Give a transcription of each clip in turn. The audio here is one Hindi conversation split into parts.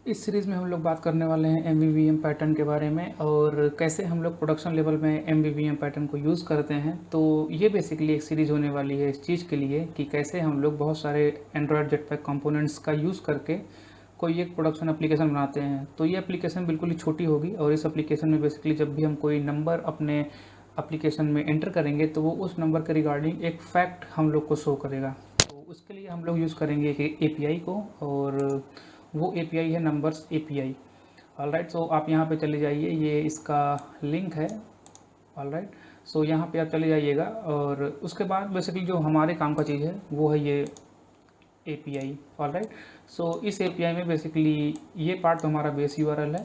इस सीरीज़ में हम लोग बात करने वाले हैं एमवीवीएम पैटर्न के बारे में और कैसे हम लोग प्रोडक्शन लेवल में एमवीवीएम पैटर्न को यूज़ करते हैं। तो ये बेसिकली एक सीरीज़ होने वाली है इस चीज़ के लिए कि कैसे हम लोग बहुत सारे एंड्रॉयड जेटपैक कंपोनेंट्स का यूज़ करके कोई एक प्रोडक्शन एप्लीकेशन बनाते हैं। तो ये एप्लीकेशन बिल्कुल ही छोटी होगी और इस एप्लीकेशन में बेसिकली जब भी हम कोई नंबर अपने एप्लीकेशन में एंटर करेंगे तो वो उस नंबर के रिगार्डिंग एक फैक्ट हम लोग को शो करेगा। तो उसके लिए हम लोग यूज़ करेंगे एक एपीआई को और वो एपीआई है नंबर्स एपीआई। ऑलराइट, सो आप यहाँ पे चले जाइए, ये इसका लिंक है। ऑलराइट, सो यहाँ पे आप चले जाइएगा और उसके बाद बेसिकली जो हमारे काम का चीज़ है वो है ये एपीआई। ऑलराइट, सो इस एपीआई में बेसिकली ये पार्ट तो हमारा बेस यूआरएल है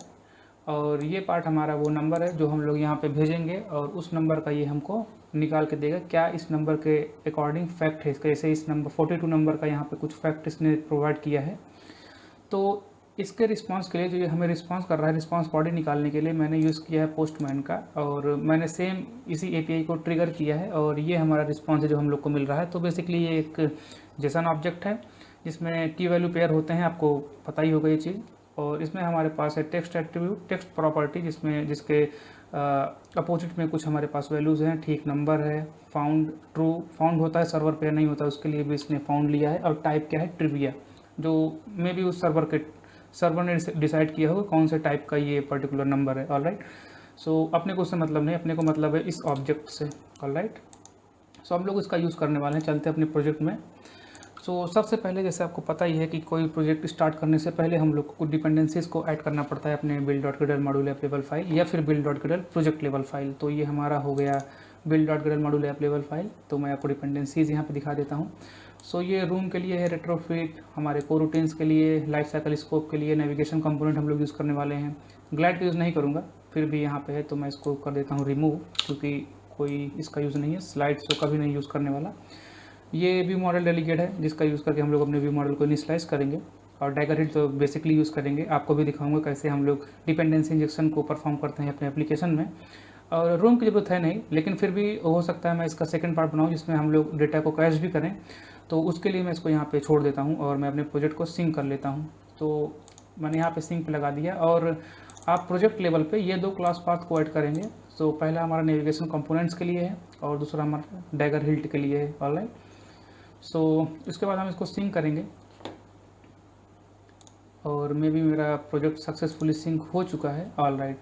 और ये पार्ट हमारा वो नंबर है जो हम लोग यहाँ पे भेजेंगे और उस नंबर का ये हमको निकाल के देगा क्या इस नंबर के अकॉर्डिंग फैक्ट है। कैसे इस नंबर 42 नंबर का यहाँ पे कुछ फैक्ट इसने प्रोवाइड किया है। तो इसके रिस्पांस के लिए जो ये हमें रिस्पांस कर रहा है, रिस्पांस बॉडी निकालने के लिए मैंने यूज़ किया है पोस्टमैन का और मैंने सेम इसी एपीआई को ट्रिगर किया है और ये हमारा रिस्पांस है जो हम लोग को मिल रहा है। तो बेसिकली ये एक जेसन ऑब्जेक्ट है जिसमें की वैल्यू पेयर होते हैं, आपको पता ही होगा ये चीज़। और इसमें हमारे पास है टेक्स्ट एट्रीब्यूट, टेक्स्ट प्रॉपर्टी जिसके अपोजिट में कुछ हमारे पास वैल्यूज़ हैं। ठीक नंबर है, फाउंड ट्रू, फाउंड होता है सर्वर पेयर नहीं होता, उसके लिए भी इसने फाउंड लिया है। और टाइप क्या है, ट्रिविया, जो मे भी उस सर्वर ने डिसाइड किया होगा कौन से टाइप का ये पर्टिकुलर नंबर है। ऑलराइट, सो अपने को उससे मतलब नहीं, अपने को मतलब है इस ऑब्जेक्ट से। ऑलराइट, सो हम लोग इसका यूज़ करने वाले हैं। चलते हैं अपने प्रोजेक्ट में। सो सबसे पहले जैसे आपको पता ही है कि कोई प्रोजेक्ट स्टार्ट करने से पहले हम लोग को कुछ डिपेंडेंसीज को ऐड करना पड़ता है अपने build.gradle module app level file या फिर build.gradle प्रोजेक्ट लेवल फाइल। तो ये हमारा हो गया build.gradle module app level file. तो मैं आपको डिपेंडेंसीज यहाँ पे दिखा देता हूँ। सो ये रूम के लिए है, रेट्रोफिट हमारे को रूटीन्स के लिए, लाइफ साइकिल स्कोप के लिए, नेविगेशन कंपोनेंट हम लोग यूज़ करने वाले हैं। ग्लाइड का यूज़ नहीं करूँगा, फिर भी यहाँ पे है तो मैं इसको कर देता हूँ रिमूव, क्योंकि कोई इसका यूज़ नहीं है। स्लाइड्स तो कभी नहीं यूज़ करने वाला। ये व्यू मॉडल डेलीगेट है जिसका यूज़ करके हम लोग अपने व्यू मॉडल को इनिशियलाइज करेंगे और डैगर हिट तो बेसिकली यूज़ करेंगे। आपको भी दिखाऊंगा कैसे हम लोग डिपेंडेंसी इंजेक्शन को परफॉर्म करते हैं अपने एप्लीकेशन में। और रूम की ज़रूरत है नहीं, लेकिन फिर भी हो सकता है मैं इसका सेकंड पार्ट बनाऊँ जिसमें हम लोग डेटा को कैश भी करें। तो उसके लिए मैं इसको यहाँ पे छोड़ देता हूँ और मैं अपने प्रोजेक्ट को सिंक कर लेता हूँ। तो मैंने यहाँ पे सिंक पे लगा दिया और आप प्रोजेक्ट लेवल पे ये दो क्लास पाथ को ऐड करेंगे। तो पहला हमारा नेविगेशन कंपोनेंट्स के लिए है और दूसरा हमारा डैगर हिल्ट के लिए है। ऑलराइट, सो इसके बाद हम इसको सिंक करेंगे और मे बी मेरा प्रोजेक्ट सक्सेसफुली सिंक हो चुका है। ऑलराइट,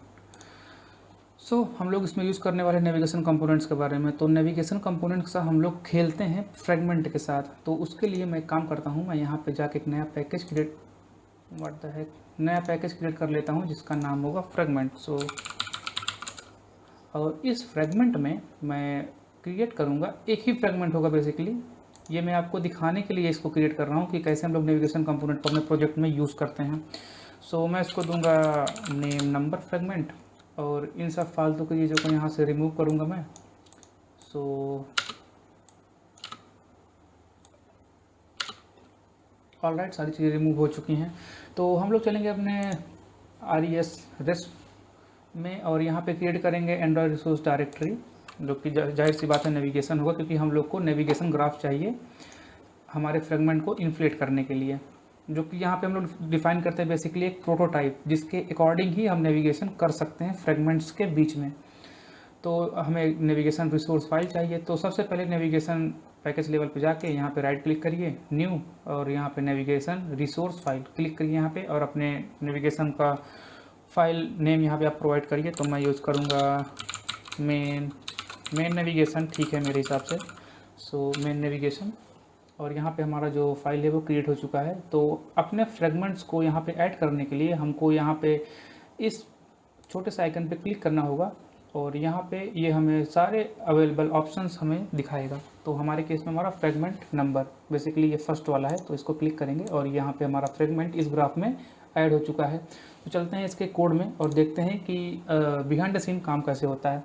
सो हम लोग इसमें यूज़ करने वाले नेविगेशन कंपोनेंट्स के बारे में। तो नेविगेशन कंपोनेंट्स का हम लोग खेलते हैं फ्रेगमेंट के साथ। तो उसके लिए मैं काम करता हूँ, मैं यहाँ पे जाके एक नया पैकेज क्रिएट नया पैकेज क्रिएट कर लेता हूँ जिसका नाम होगा फ्रेगमेंट। सो और इस फ्रेगमेंट में मैं क्रिएट करूँगा, एक ही फ्रेगमेंट होगा बेसिकली। ये मैं आपको दिखाने के लिए इसको क्रिएट कर रहा हूँ कि कैसे हम लोग नेविगेशन कंपोनेंट को अपने प्रोजेक्ट में यूज़ करते हैं। सो मैं इसको दूंगा नेम नंबर फ्रेगमेंट और इन सब फालतू की चीज़ों को यहाँ से रिमूव करूँगा मैं। सो ऑलराइट, सारी चीज़ें रिमूव हो चुकी हैं। तो हम लोग चलेंगे अपने RES रेस्ट में और यहाँ पे क्रिएट करेंगे एंड्रॉयड रिसोर्स डायरेक्टरी, जो कि जाहिर सी बात है नेविगेशन होगा, क्योंकि हम लोग को नेविगेशन ग्राफ चाहिए हमारे फ्रेगमेंट को इन्फ्लेट करने के लिए, जो कि यहाँ पे हम लोग डिफाइन करते हैं बेसिकली एक प्रोटोटाइप जिसके अकॉर्डिंग ही हम नेविगेशन कर सकते हैं फ्रेगमेंट्स के बीच में। तो हमें नेविगेशन रिसोर्स फाइल चाहिए। तो सबसे पहले नेविगेशन पैकेज लेवल पे जाके यहाँ पे राइट क्लिक करिए, न्यू, और यहाँ पे नेविगेशन रिसोर्स फाइल क्लिक करिए यहाँ पे और अपने नेविगेशन का फाइल नेम यहाँ पे आप प्रोवाइड करिए। तो मैं यूज़ करूँगा मेन नेविगेशन, ठीक है मेरे हिसाब से। सो मेन नेविगेशन और यहाँ पे हमारा जो फाइल है वो क्रिएट हो चुका है। तो अपने फ्रेगमेंट्स को यहाँ पे ऐड करने के लिए हमको यहाँ पे इस छोटे से आइकन पे क्लिक करना होगा और यहाँ पे ये हमें सारे अवेलेबल ऑप्शंस हमें दिखाएगा। तो हमारे केस में हमारा फ्रेगमेंट नंबर बेसिकली ये फर्स्ट वाला है, तो इसको क्लिक करेंगे और यहाँ पे हमारा फ्रेगमेंट इस ग्राफ में ऐड हो चुका है। तो चलते हैं इसके कोड में और देखते हैं कि बिहाइंड द सीन काम कैसे होता है।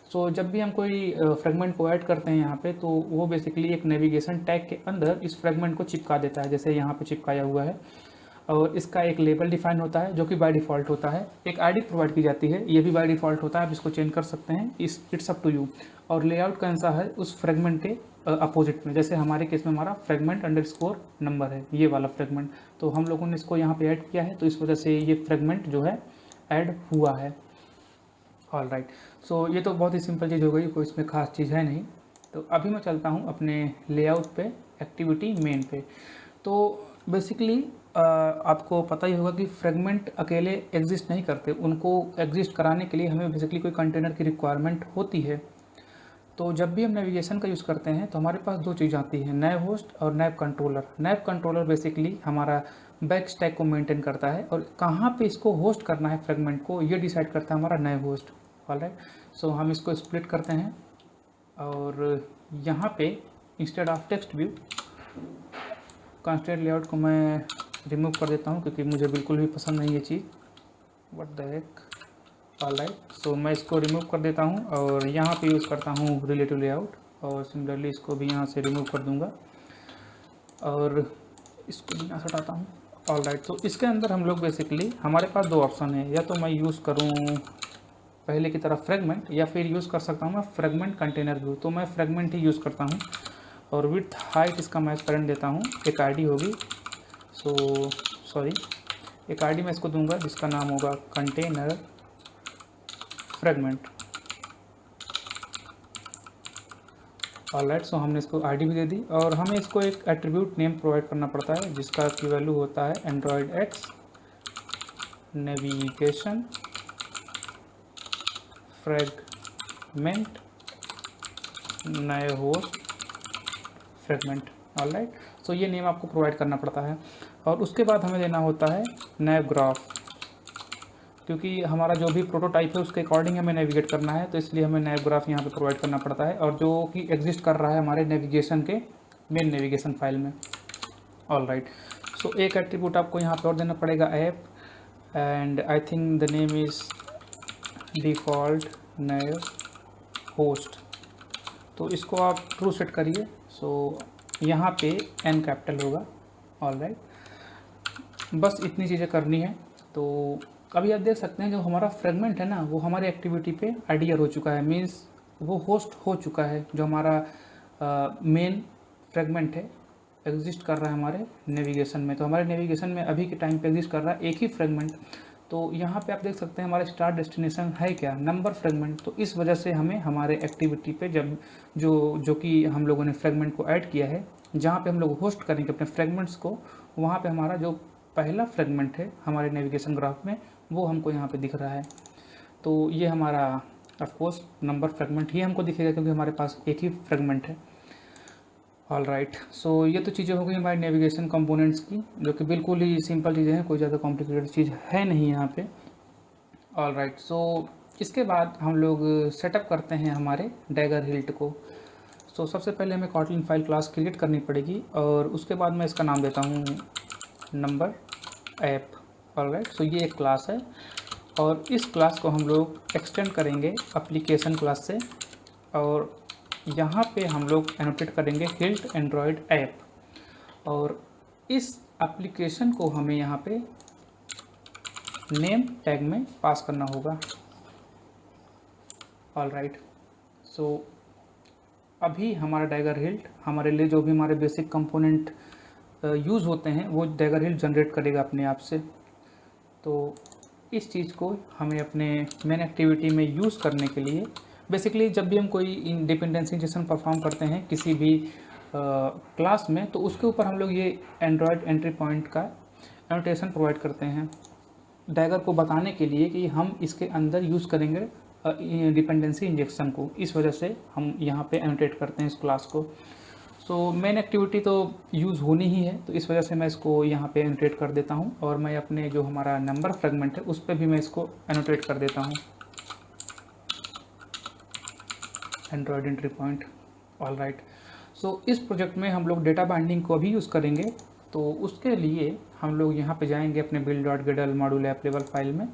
सो जब भी हम कोई फ्रेगमेंट को ऐड करते हैं यहाँ पे, तो वो बेसिकली एक नेविगेशन टैग के अंदर इस फ्रेगमेंट को चिपका देता है, जैसे यहाँ पे चिपकाया हुआ है। और इसका एक लेबल डिफाइन होता है जो कि बाय डिफ़ॉल्ट होता है। एक आईडी प्रोवाइड की जाती है, ये भी बाय डिफ़ॉल्ट होता है, आप इसको चेंज कर सकते हैं, इट्स अप टू यू। और लेआउट कौन सा है उस फ्रेगमेंट के अपोजिट में, जैसे हमारे केस में हमारा फ्रेगमेंट अंडरस्कोर नंबर है, ये वाला फ्रेगमेंट, तो हम लोगों ने इसको यहाँ पे ऐड किया है, तो इस वजह से ये फ्रेगमेंट जो है ऐड हुआ है। ऑल राइट, सो ये तो बहुत ही सिंपल चीज़ हो गई, कोई इसमें खास चीज़ है नहीं। तो अभी मैं चलता हूँ अपने लेआउट पे, एक्टिविटी मेन पे। तो बेसिकली आपको पता ही होगा कि फ्रेगमेंट अकेले एग्जिस्ट नहीं करते, उनको एग्जिस्ट कराने के लिए हमें बेसिकली कोई कंटेनर की रिक्वायरमेंट होती है। तो जब भी हम नेविगेशन का यूज़ करते हैं तो हमारे पास दो चीज़ आती है, नैव होस्ट और नैव कंट्रोलर। नैव कंट्रोलर बेसिकली हमारा बैक स्टैक को मेंटेन करता है, और कहाँ पे इसको होस्ट करना है फ्रेगमेंट को, ये डिसाइड करता है हमारा नैव होस्ट। ऑलराइट, सो हम इसको स्प्लिट करते हैं, और यहाँ पे instead of text view constraint layout को मैं रिमूव कर देता हूँ, क्योंकि मुझे बिल्कुल भी पसंद नहीं ये चीज़, व्हाट द हेक। ऑलराइट, सो मैं इसको रिमूव कर देता हूँ, और यहाँ पे यूज़ करता हूँ रिलेटिव लेआउट, और सिमिलरली इसको भी यहाँ से रिमूव कर दूँगा, और इसको भी यहाँ से हटाता हूँ। ऑलराइट, तो इसके अंदर हम लोग बेसिकली, हमारे पास दो ऑप्शन है, या तो मैं यूज़ करूँ पहले की तरह फ्रेगमेंट, या फिर यूज़ कर सकता हूँ मैं फ्रेगमेंट कंटेनर व्यू। तो मैं फ्रेगमेंट ही यूज़ करता हूँ, और विथ हाइट इसका मैं करंट देता हूँ, एक आईडी होगी, एक आईडी मैं इसको दूंगा जिसका नाम होगा कंटेनर फ्रेगमेंट। ऑलराइट, सो हमने इसको आईडी भी दे दी, और हमें इसको एक एट्रीब्यूट नेम प्रोवाइड करना पड़ता है, जिसका की वैल्यू होता है एंड्रॉयड एक्स नेविगेशन फ्रेगमेंट नए होस्ट फ्रेगमेंट। ऑलराइट, सो ये नेम आपको प्रोवाइड करना पड़ता है, और उसके बाद हमें देना होता है नैव ग्राफ, क्योंकि हमारा जो भी प्रोटोटाइप है उसके अकॉर्डिंग हमें नेविगेट करना है, तो इसलिए हमें नैव ग्राफ यहाँ पे प्रोवाइड करना पड़ता है, और जो कि एग्जिस्ट कर रहा है हमारे नेविगेशन के मेन नेविगेशन फाइल में। ऑलराइट, सो एक एट्रीब्यूट आपको यहाँ पे और देना पड़ेगा app, and I think the name is default naive host, तो इसको आप ट्रू सेट करिए। सो यहाँ पे एन कैपिटल होगा। ऑलराइट, बस इतनी चीज़ें करनी है। तो अभी आप देख सकते हैं जो हमारा फ्रेगमेंट है ना, वो हमारी एक्टिविटी पे एडियर हो चुका है, मीन्स वो होस्ट हो चुका है। जो हमारा मेन फ्रेगमेंट है एग्जिस्ट कर रहा है हमारे नेविगेशन में, तो हमारे नेविगेशन में अभी के टाइम पे एग्जिस्ट कर रहा है एक ही फ्रेगमेंट। तो यहाँ पे आप देख सकते हैं हमारा स्टार्ट डेस्टिनेशन है क्या, नंबर फ्रेगमेंट। तो इस वजह से हमें हमारे एक्टिविटी पे जब जो कि हम लोगों ने फ्रेगमेंट को ऐड किया है, जहाँ पे हम लोग होस्ट करेंगे अपने फ्रेगमेंट्स को, वहाँ पे हमारा जो पहला फ्रेगमेंट है हमारे नेविगेशन ग्राफ में, वो हमको यहाँ पे दिख रहा है। तो ये हमारा ऑफकोर्स नंबर फ्रेगमेंट ही हमको दिखेगा, क्योंकि हमारे पास एक ही फ्रेगमेंट है। ऑलराइट, सो ये तो चीज़ें हो गई हमारे नेविगेशन कंपोनेंट्स की, जो कि बिल्कुल ही सिंपल चीज़ें हैं, कोई ज़्यादा कॉम्प्लिकेटेड चीज़ है नहीं यहाँ पे। ऑलराइट, सो इसके बाद हम लोग सेटअप करते हैं हमारे डैगर हिल्ट को। सो सबसे पहले हमें कॉटलिन फाइल क्लास क्रिएट करनी पड़ेगी, और उसके बाद मैं इसका नाम देता हूँ नंबर ऐप। ऑलराइट, सो ये एक क्लास है, और इस क्लास को हम लोग एक्सटेंड करेंगे एप्लीकेशन क्लास से, और यहाँ पे हम लोग एनोटेट करेंगे हिल्ट एंड्रॉयड ऐप, और इस एप्लीकेशन को हमें यहाँ पे नेम टैग में पास करना होगा। ऑलराइट, सो अभी हमारा डैगर हिल्ट हमारे लिए जो भी हमारे बेसिक कंपोनेंट यूज़ होते हैं वो डैगर हिल्ट जनरेट करेगा अपने आप से। तो इस चीज़ को हमें अपने मेन एक्टिविटी में यूज़ करने के लिए, बेसिकली जब भी हम कोई डिपेंडेंसी इंजेक्शन परफॉर्म करते हैं किसी भी क्लास में, तो उसके ऊपर हम लोग ये एंड्रॉयड एंट्री पॉइंट का एनोटेशन प्रोवाइड करते हैं डैगर को बताने के लिए कि हम इसके अंदर यूज़ करेंगे डिपेंडेंसी इंजेक्शन को। इस वजह से हम यहाँ पे एनोटेट करते हैं इस क्लास को। सो मेन एक्टिविटी तो यूज़ होनी ही है, तो इस वजह से मैं इसको यहाँ पे एनोटेट कर देता हूँ, और मैं अपने जो हमारा नंबर फ्रेगमेंट है उस पर भी मैं इसको एनोटेट कर देता हूँ एंड्रॉयड एंट्री पॉइंट। ऑलराइट, सो इस प्रोजेक्ट में हम लोग डेटा बाइंडिंग को भी यूज़ करेंगे। तो उसके लिए हम लोग यहाँ पे जाएंगे अपने build.gdal module app level file में।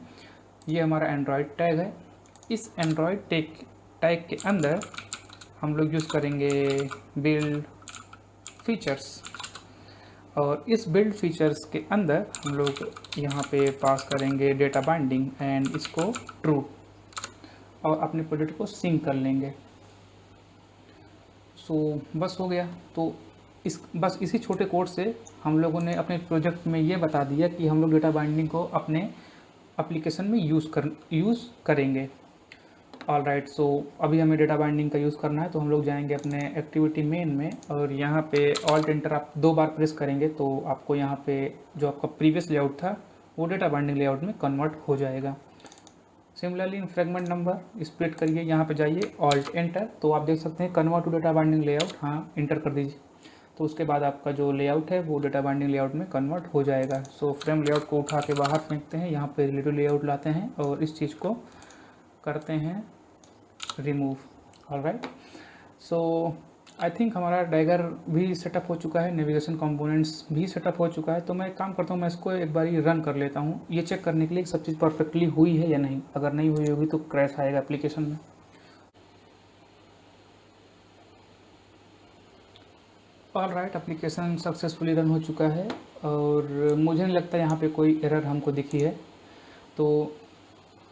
ये हमारा एंड्रॉयड टैग है। इस एंड्रॉयड टैग के अंदर हम लोग यूज़ करेंगे बिल्ड फीचर्स, और इस बिल्ड फीचर्स के अंदर हम लोग यहाँ पे पास करेंगे डेटा बाइंडिंग एंड इसको ट्रू, और अपने प्रोजेक्ट को सिंक कर लेंगे। सो बस हो गया। तो बस इसी छोटे कोड से हम लोगों ने अपने प्रोजेक्ट में ये बता दिया कि हम लोग डेटा बाइंडिंग को अपने एप्लीकेशन में यूज़ करेंगे। ऑल राइट, सो अभी हमें डेटा बाइंडिंग का यूज़ करना है, तो हम लोग जाएंगे अपने एक्टिविटी मेन में और यहाँ पे ऑल्ट एंटर आप 2 बार प्रेस करेंगे तो आपको यहाँ पे जो आपका प्रीवियस लेआउट था वो डेटा बाइंडिंग लेआउट में कन्वर्ट हो जाएगा। Similarly in fragment number split करिए, यहाँ पे जाइए ऑल्ट एंटर, तो आप देख सकते हैं convert to data binding layout, हाँ इंटर कर दीजिए। तो उसके बाद आपका जो लेआउट है वो डेटा बाइंडिंग लेआउट में कन्वर्ट हो जाएगा। सो फ्रेम लेआउट को उठा के बाहर फेंकते हैं, यहाँ पे रिलेटिव लेआउट लाते हैं और इस चीज़ को करते हैं remove. Alright, so I think हमारा डायगर भी सेटअप हो चुका है, नेविगेशन कंपोनेंट्स भी सेटअप हो चुका है। तो मैं एक काम करता हूँ, मैं इसको एक बार रन कर लेता हूँ, ये चेक करने के लिए सब चीज़ परफेक्टली हुई है या नहीं। अगर नहीं हुई होगी तो क्रैश आएगा एप्लीकेशन में। ऑलराइट, एप्लीकेशन सक्सेसफुली रन हो चुका है और मुझे नहीं लगता यहाँ पे कोई एरर हमको दिखी है। तो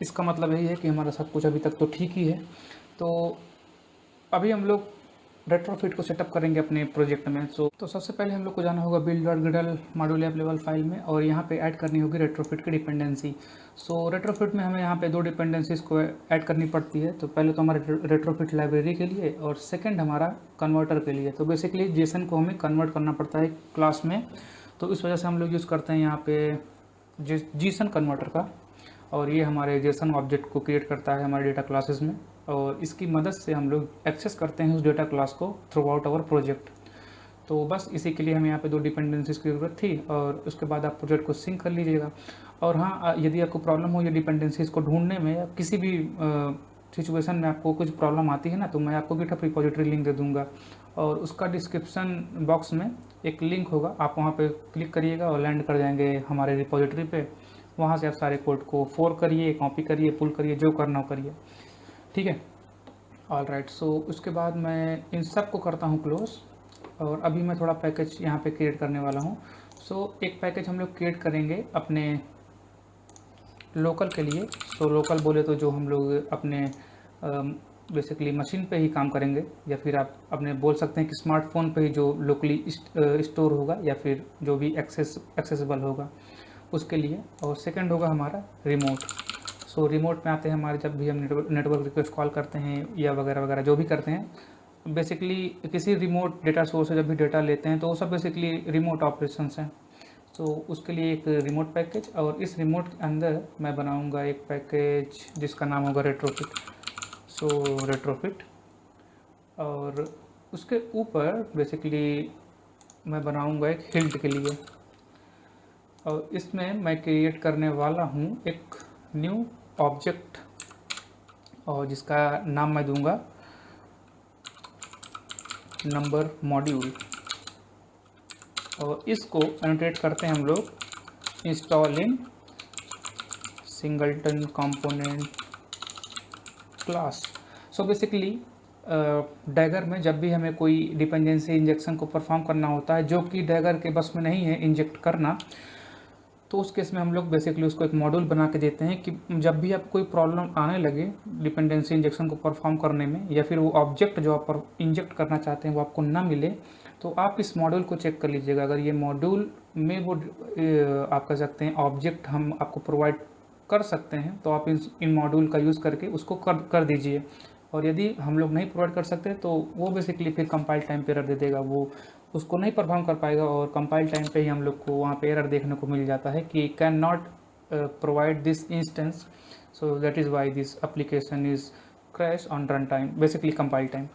इसका मतलब यही है कि हमारा सब कुछ अभी तक तो ठीक ही है। तो अभी हम लोग रेट्रोफिट को सेटअप करेंगे अपने प्रोजेक्ट में। तो सबसे पहले हम लोग को जाना होगा build.gradle module app level file में और यहाँ पे ऐड करनी होगी रेट्रोफिट की डिपेंडेंसी। सो रेट्रोफिट में हमें यहाँ पे 2 डिपेंडेंसीज को ऐड करनी पड़ती है। तो पहले तो हमारे रेट्रोफिट लाइब्रेरी के लिए और सेकेंड हमारा कन्वर्टर के लिए। तो बेसिकली जेसन को हमें कन्वर्ट करना पड़ता है क्लास में, तो इस वजह से हम लोग यूज़ करते हैं यहाँ पे जीसन कन्वर्टर का। और ये हमारे जेसन ऑब्जेक्ट को क्रिएट करता है हमारे डेटा क्लासेस में और इसकी मदद से हम लोग एक्सेस करते हैं उस डेटा क्लास को थ्रू आउट आवर प्रोजेक्ट। तो बस इसी के लिए हमें यहाँ पे 2 डिपेंडेंसीज की ज़रूरत थी और उसके बाद आप प्रोजेक्ट को सिंक कर लीजिएगा। और हाँ, यदि आपको प्रॉब्लम हो ये डिपेंडेंसीज़ को ढूंढने में या किसी भी सिचुएशन में आपको कुछ प्रॉब्लम आती है ना, तो मैं आपको गिटहब रिपोजिटरी लिंक दे दूँगा और उसका डिस्क्रिप्शन बॉक्स में एक लिंक होगा, आप वहाँ पर क्लिक करिएगा और लैंड कर जाएंगे हमारे रिपोजिटरी पे। वहाँ से आप सारे कोड को फोर करिए, कॉपी करिए, पुल करिए, जो करना हो करिए, ठीक है। ऑल राइट, सो उसके बाद मैं इन सब को करता हूँ क्लोज और अभी मैं थोड़ा पैकेज यहाँ पे क्रिएट करने वाला हूँ। सो एक पैकेज हम लोग क्रिएट करेंगे अपने लोकल के लिए। सो लोकल बोले तो जो हम लोग अपने बेसिकली मशीन पे ही काम करेंगे या फिर आप अपने बोल सकते हैं कि स्मार्टफोन पे ही जो लोकली स्टोर होगा या फिर जो भी एक्सेसिबल होगा उसके लिए। और सेकंड होगा हमारा रिमोट। सो रिमोट में आते हैं हमारे, जब भी हम नेटवर्क रिक्वेस्ट कॉल करते हैं या वगैरह वगैरह जो भी करते हैं, बेसिकली किसी रिमोट डेटा सोर्स से जब भी डेटा लेते हैं तो वो सब बेसिकली रिमोट ऑपरेशंस हैं। सो उसके लिए एक रिमोट पैकेज और इस रिमोट के अंदर मैं बनाऊंगा एक पैकेज जिसका नाम होगा रेट्रोफिट। सो रेट्रोफिट, और उसके ऊपर बेसिकली मैं बनाऊंगा एक हिल्ट के लिए और इसमें मैं क्रिएट करने वाला हूँ एक न्यू ऑब्जेक्ट और जिसका नाम मैं दूंगा नंबर मॉड्यूल। और इसको एनोटेट करते हैं हम लोग इंस्टॉल इन singleton component class. So basically dagger में जब भी हमें कोई डिपेंडेंसी इंजेक्शन को परफॉर्म करना होता है जो कि डैगर के बस में नहीं है इंजेक्ट करना, तो उस केस में हम लोग बेसिकली उसको एक मॉड्यूल बना के देते हैं कि जब भी आपको कोई प्रॉब्लम आने लगे डिपेंडेंसी इंजेक्शन को परफॉर्म करने में या फिर वो ऑब्जेक्ट जो आप इंजेक्ट करना चाहते हैं वो आपको ना मिले, तो आप इस मॉड्यूल को चेक कर लीजिएगा। अगर ये मॉड्यूल में वो आप कह सकते हैं ऑब्जेक्ट हम आपको प्रोवाइड कर सकते हैं तो आप इन मॉड्यूल का यूज़ करके उसको कर दीजिए। और यदि हम लोग नहीं प्रोवाइड कर सकते तो वो बेसिकली फिर कंपाइल टाइम पे एरर दे देगा, वो उसको नहीं परफॉर्म कर पाएगा और कंपाइल टाइम पे ही हम लोग को वहाँ पे एरर देखने को मिल जाता है कि can not provide this instance, so that is why this application is crash on run time, basically compile time.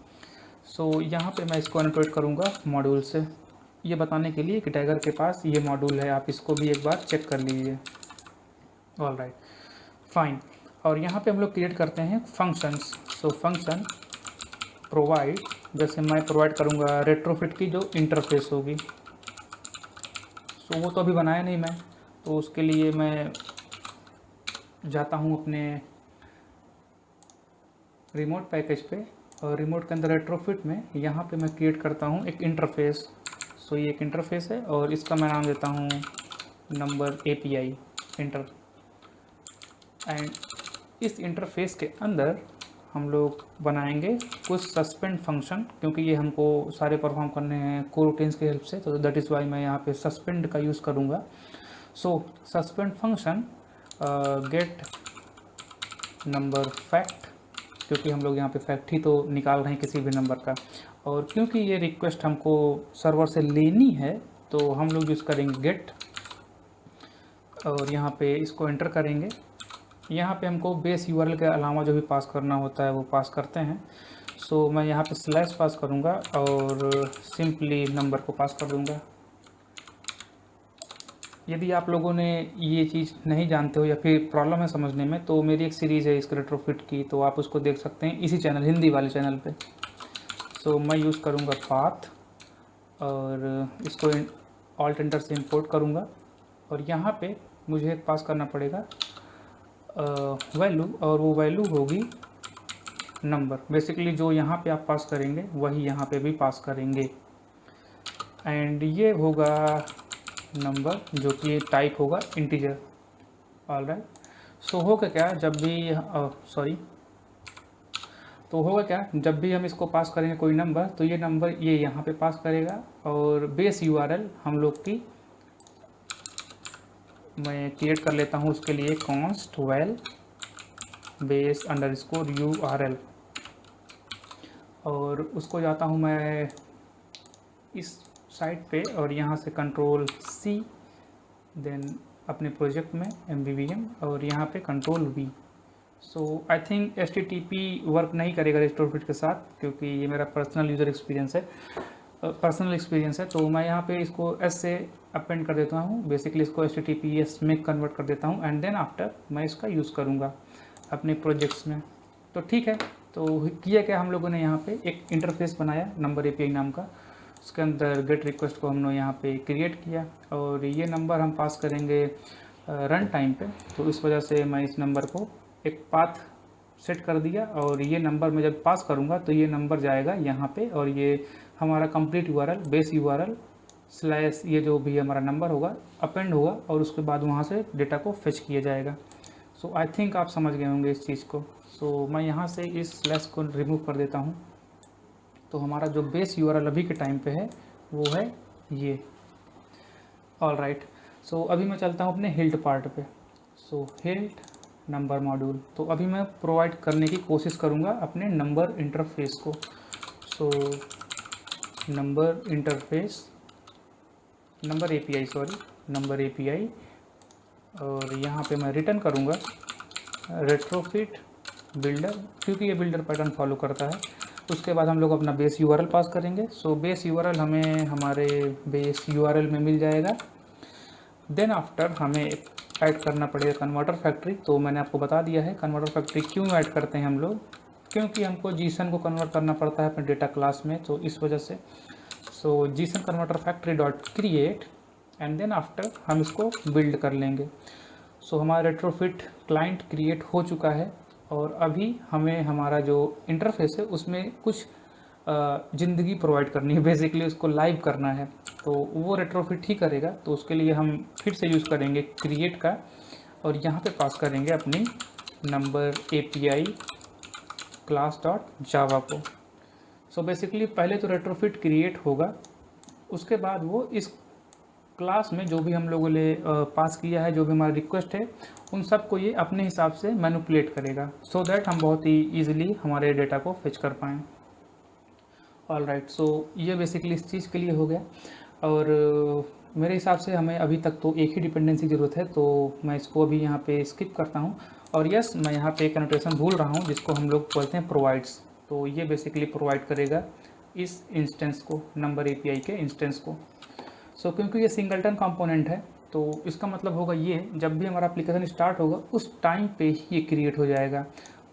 So यहाँ पे मैं इसको एनोटेट करूँगा मॉड्यूल से, ये बताने के लिए कि टाइगर के पास ये मॉड्यूल है, आप इसको भी एक बार चेक कर लीजिए। All right, fine. और यहाँ पे हम लोग क्रिएट करते हैं फंक्शंस। सो फंक्शन प्रोवाइड, जैसे मैं प्रोवाइड करूँगा रेट्रोफिट की जो इंटरफेस होगी। सो वो तो अभी बनाया नहीं मैं, तो उसके लिए मैं जाता हूँ अपने रिमोट पैकेज पे और रिमोट के अंदर रेट्रोफिट में यहाँ पे मैं क्रिएट करता हूँ एक इंटरफेस। सो ये एक इंटरफेस है और इसका मैं नाम देता हूँ नंबर API इंटर। एंड इस इंटरफेस के अंदर हम लोग बनाएंगे कुछ सस्पेंड फंक्शन, क्योंकि ये हमको सारे परफॉर्म करने हैं कोरूटीन्स की हेल्प से, तो दैट इज़ वाई मैं यहाँ पे सस्पेंड का यूज़ करूँगा। So suspend function get number fact, क्योंकि हम लोग यहाँ पे फैक्ट ही तो निकाल रहे हैं किसी भी नंबर का, और क्योंकि ये रिक्वेस्ट हमको सर्वर से लेनी है तो हम लोग यूज़ करेंगे गेट, और यहाँ पे इसको एंटर करेंगे। यहाँ पे हमको बेस यूआरएल के अलावा जो भी पास करना होता है वो पास करते हैं। सो मैं यहाँ पे स्लैश पास करूँगा और सिंपली नंबर को पास कर दूँगा। यदि आप लोगों ने ये चीज़ नहीं जानते हो या फिर प्रॉब्लम है समझने में, तो मेरी एक सीरीज़ है इस रेट्रोफिट की, तो आप उसको देख सकते हैं इसी चैनल, हिंदी वाले चैनल पे। सो मैं यूज़ करूँगा पाथ और इसको ऑल्ट एंटर से इंपोर्ट करूँगा, और यहाँ पे मुझे एक पास करना पड़ेगा वैल्यू, और वो वैल्यू होगी नंबर। बेसिकली जो यहाँ पे आप पास करेंगे वही यहाँ पे भी पास करेंगे, एंड ये होगा नंबर जो कि टाइप होगा इंटीजर। ऑलराइट, सो होगा क्या जब भी तो होगा क्या जब भी हम इसको पास करेंगे कोई नंबर, तो ये नंबर ये यहाँ पे पास करेगा, और बेस यूआरएल हम लोग की मैं क्रिएट कर लेता हूँ उसके लिए const val base underscore URL, और उसको जाता हूँ मैं इस साइट पे और यहाँ से कंट्रोल C, देन अपने प्रोजेक्ट में MVVM और यहाँ पे control V। So I think HTTP work नहीं करेगा रेट्रोफिट के साथ, क्योंकि ये मेरा पर्सनल यूज़र एक्सपीरियंस है, तो मैं यहाँ पे इसको S से अपेंड कर देता हूँ। बेसिकली इसको HTTPS में कन्वर्ट कर देता हूँ, एंड देन आफ्टर मैं इसका यूज़ करूँगा अपने प्रोजेक्ट्स में। तो ठीक है, तो किया क्या हम लोगों ने यहाँ पे एक इंटरफेस बनाया नंबर API नाम का, उसके अंदर गेट रिक्वेस्ट को हमने यहाँ पे क्रिएट किया, और ये नंबर हम पास करेंगे रन टाइम पे। तो इस वजह से मैं इस नंबर को एक पाथ सेट कर दिया, और ये नंबर मैं जब पास करूँगा तो ये नंबर जाएगा यहाँ पे, और ये हमारा complete URL base URL slash ये जो भी हमारा नंबर होगा अपेंड होगा, और उसके बाद वहाँ से डेटा को फेच किया जाएगा। सो आई थिंक आप समझ गए होंगे इस चीज़ को। सो मैं यहाँ से इस स्लैश को रिमूव कर देता हूँ, तो हमारा जो बेस यूआरएल अभी के टाइम पे है वो है ये। ऑलराइट, सो अभी मैं चलता हूँ अपने हिल्ट पार्ट पे। सो हिल्ट नंबर मॉड्यूल, तो अभी मैं प्रोवाइड करने की कोशिश करूँगा अपने नंबर इंटरफेस को। So number interface number API, और यहाँ पे मैं रिटर्न करूँगा रेट्रोफिट बिल्डर, क्योंकि ये बिल्डर पैटर्न फॉलो करता है। उसके बाद हम लोग अपना बेस यूआरएल पास करेंगे। सो बेस यूआरएल हमें हमारे बेस यूआरएल में मिल जाएगा। देन आफ्टर हमें ऐड करना पड़ेगा कन्वर्टर फैक्ट्री। तो मैंने आपको बता दिया है कन्वर्टर फैक्ट्री क्यों ऐड करते हैं हम लोग, क्योंकि हमको जीसन को कन्वर्ट करना पड़ता है अपने डेटा क्लास में, तो इस वजह से। So Gson converter factory dot create, and then after हम इसको बिल्ड कर लेंगे। सो हमारा रेट्रोफिट क्लाइंट क्रिएट हो चुका है, और अभी हमें हमारा जो इंटरफेस है उसमें कुछ ज़िंदगी प्रोवाइड करनी है, बेसिकली उसको लाइव करना है, तो वो रेट्रोफिट ही करेगा। तो उसके लिए हम फिर से यूज़ करेंगे क्रिएट का, और यहाँ पे पास करेंगे अपनी number API class dot Java को। सो बेसिकली पहले तो रेट्रोफिट क्रिएट होगा, उसके बाद वो इस क्लास में जो भी हम लोगों ने पास किया है, जो भी हमारा रिक्वेस्ट है, उन सब को ये अपने हिसाब से मैनिपुलेट करेगा, सो दैट हम बहुत ही ईजिली हमारे डेटा को फेच कर पाएँ। ऑलराइट, सो ये बेसिकली इस चीज़ के लिए हो गया, और मेरे हिसाब से हमें अभी तक तो एक ही डिपेंडेंसी की ज़रूरत है, तो मैं इसको अभी यहाँ पे स्किप करता हूँ। और यस, मैं यहाँ पे एक एनोटेशन भूल रहा हूँ जिसको हम लोग बोलते हैं प्रोवाइड्स। तो ये बेसिकली प्रोवाइड करेगा इस इंस्टेंस को, नंबर API के इंस्टेंस को। सो क्योंकि ये सिंगलटन कंपोनेंट है, तो इसका मतलब होगा ये जब भी हमारा स्टार्ट होगा उस टाइम पे ही ये क्रिएट हो जाएगा,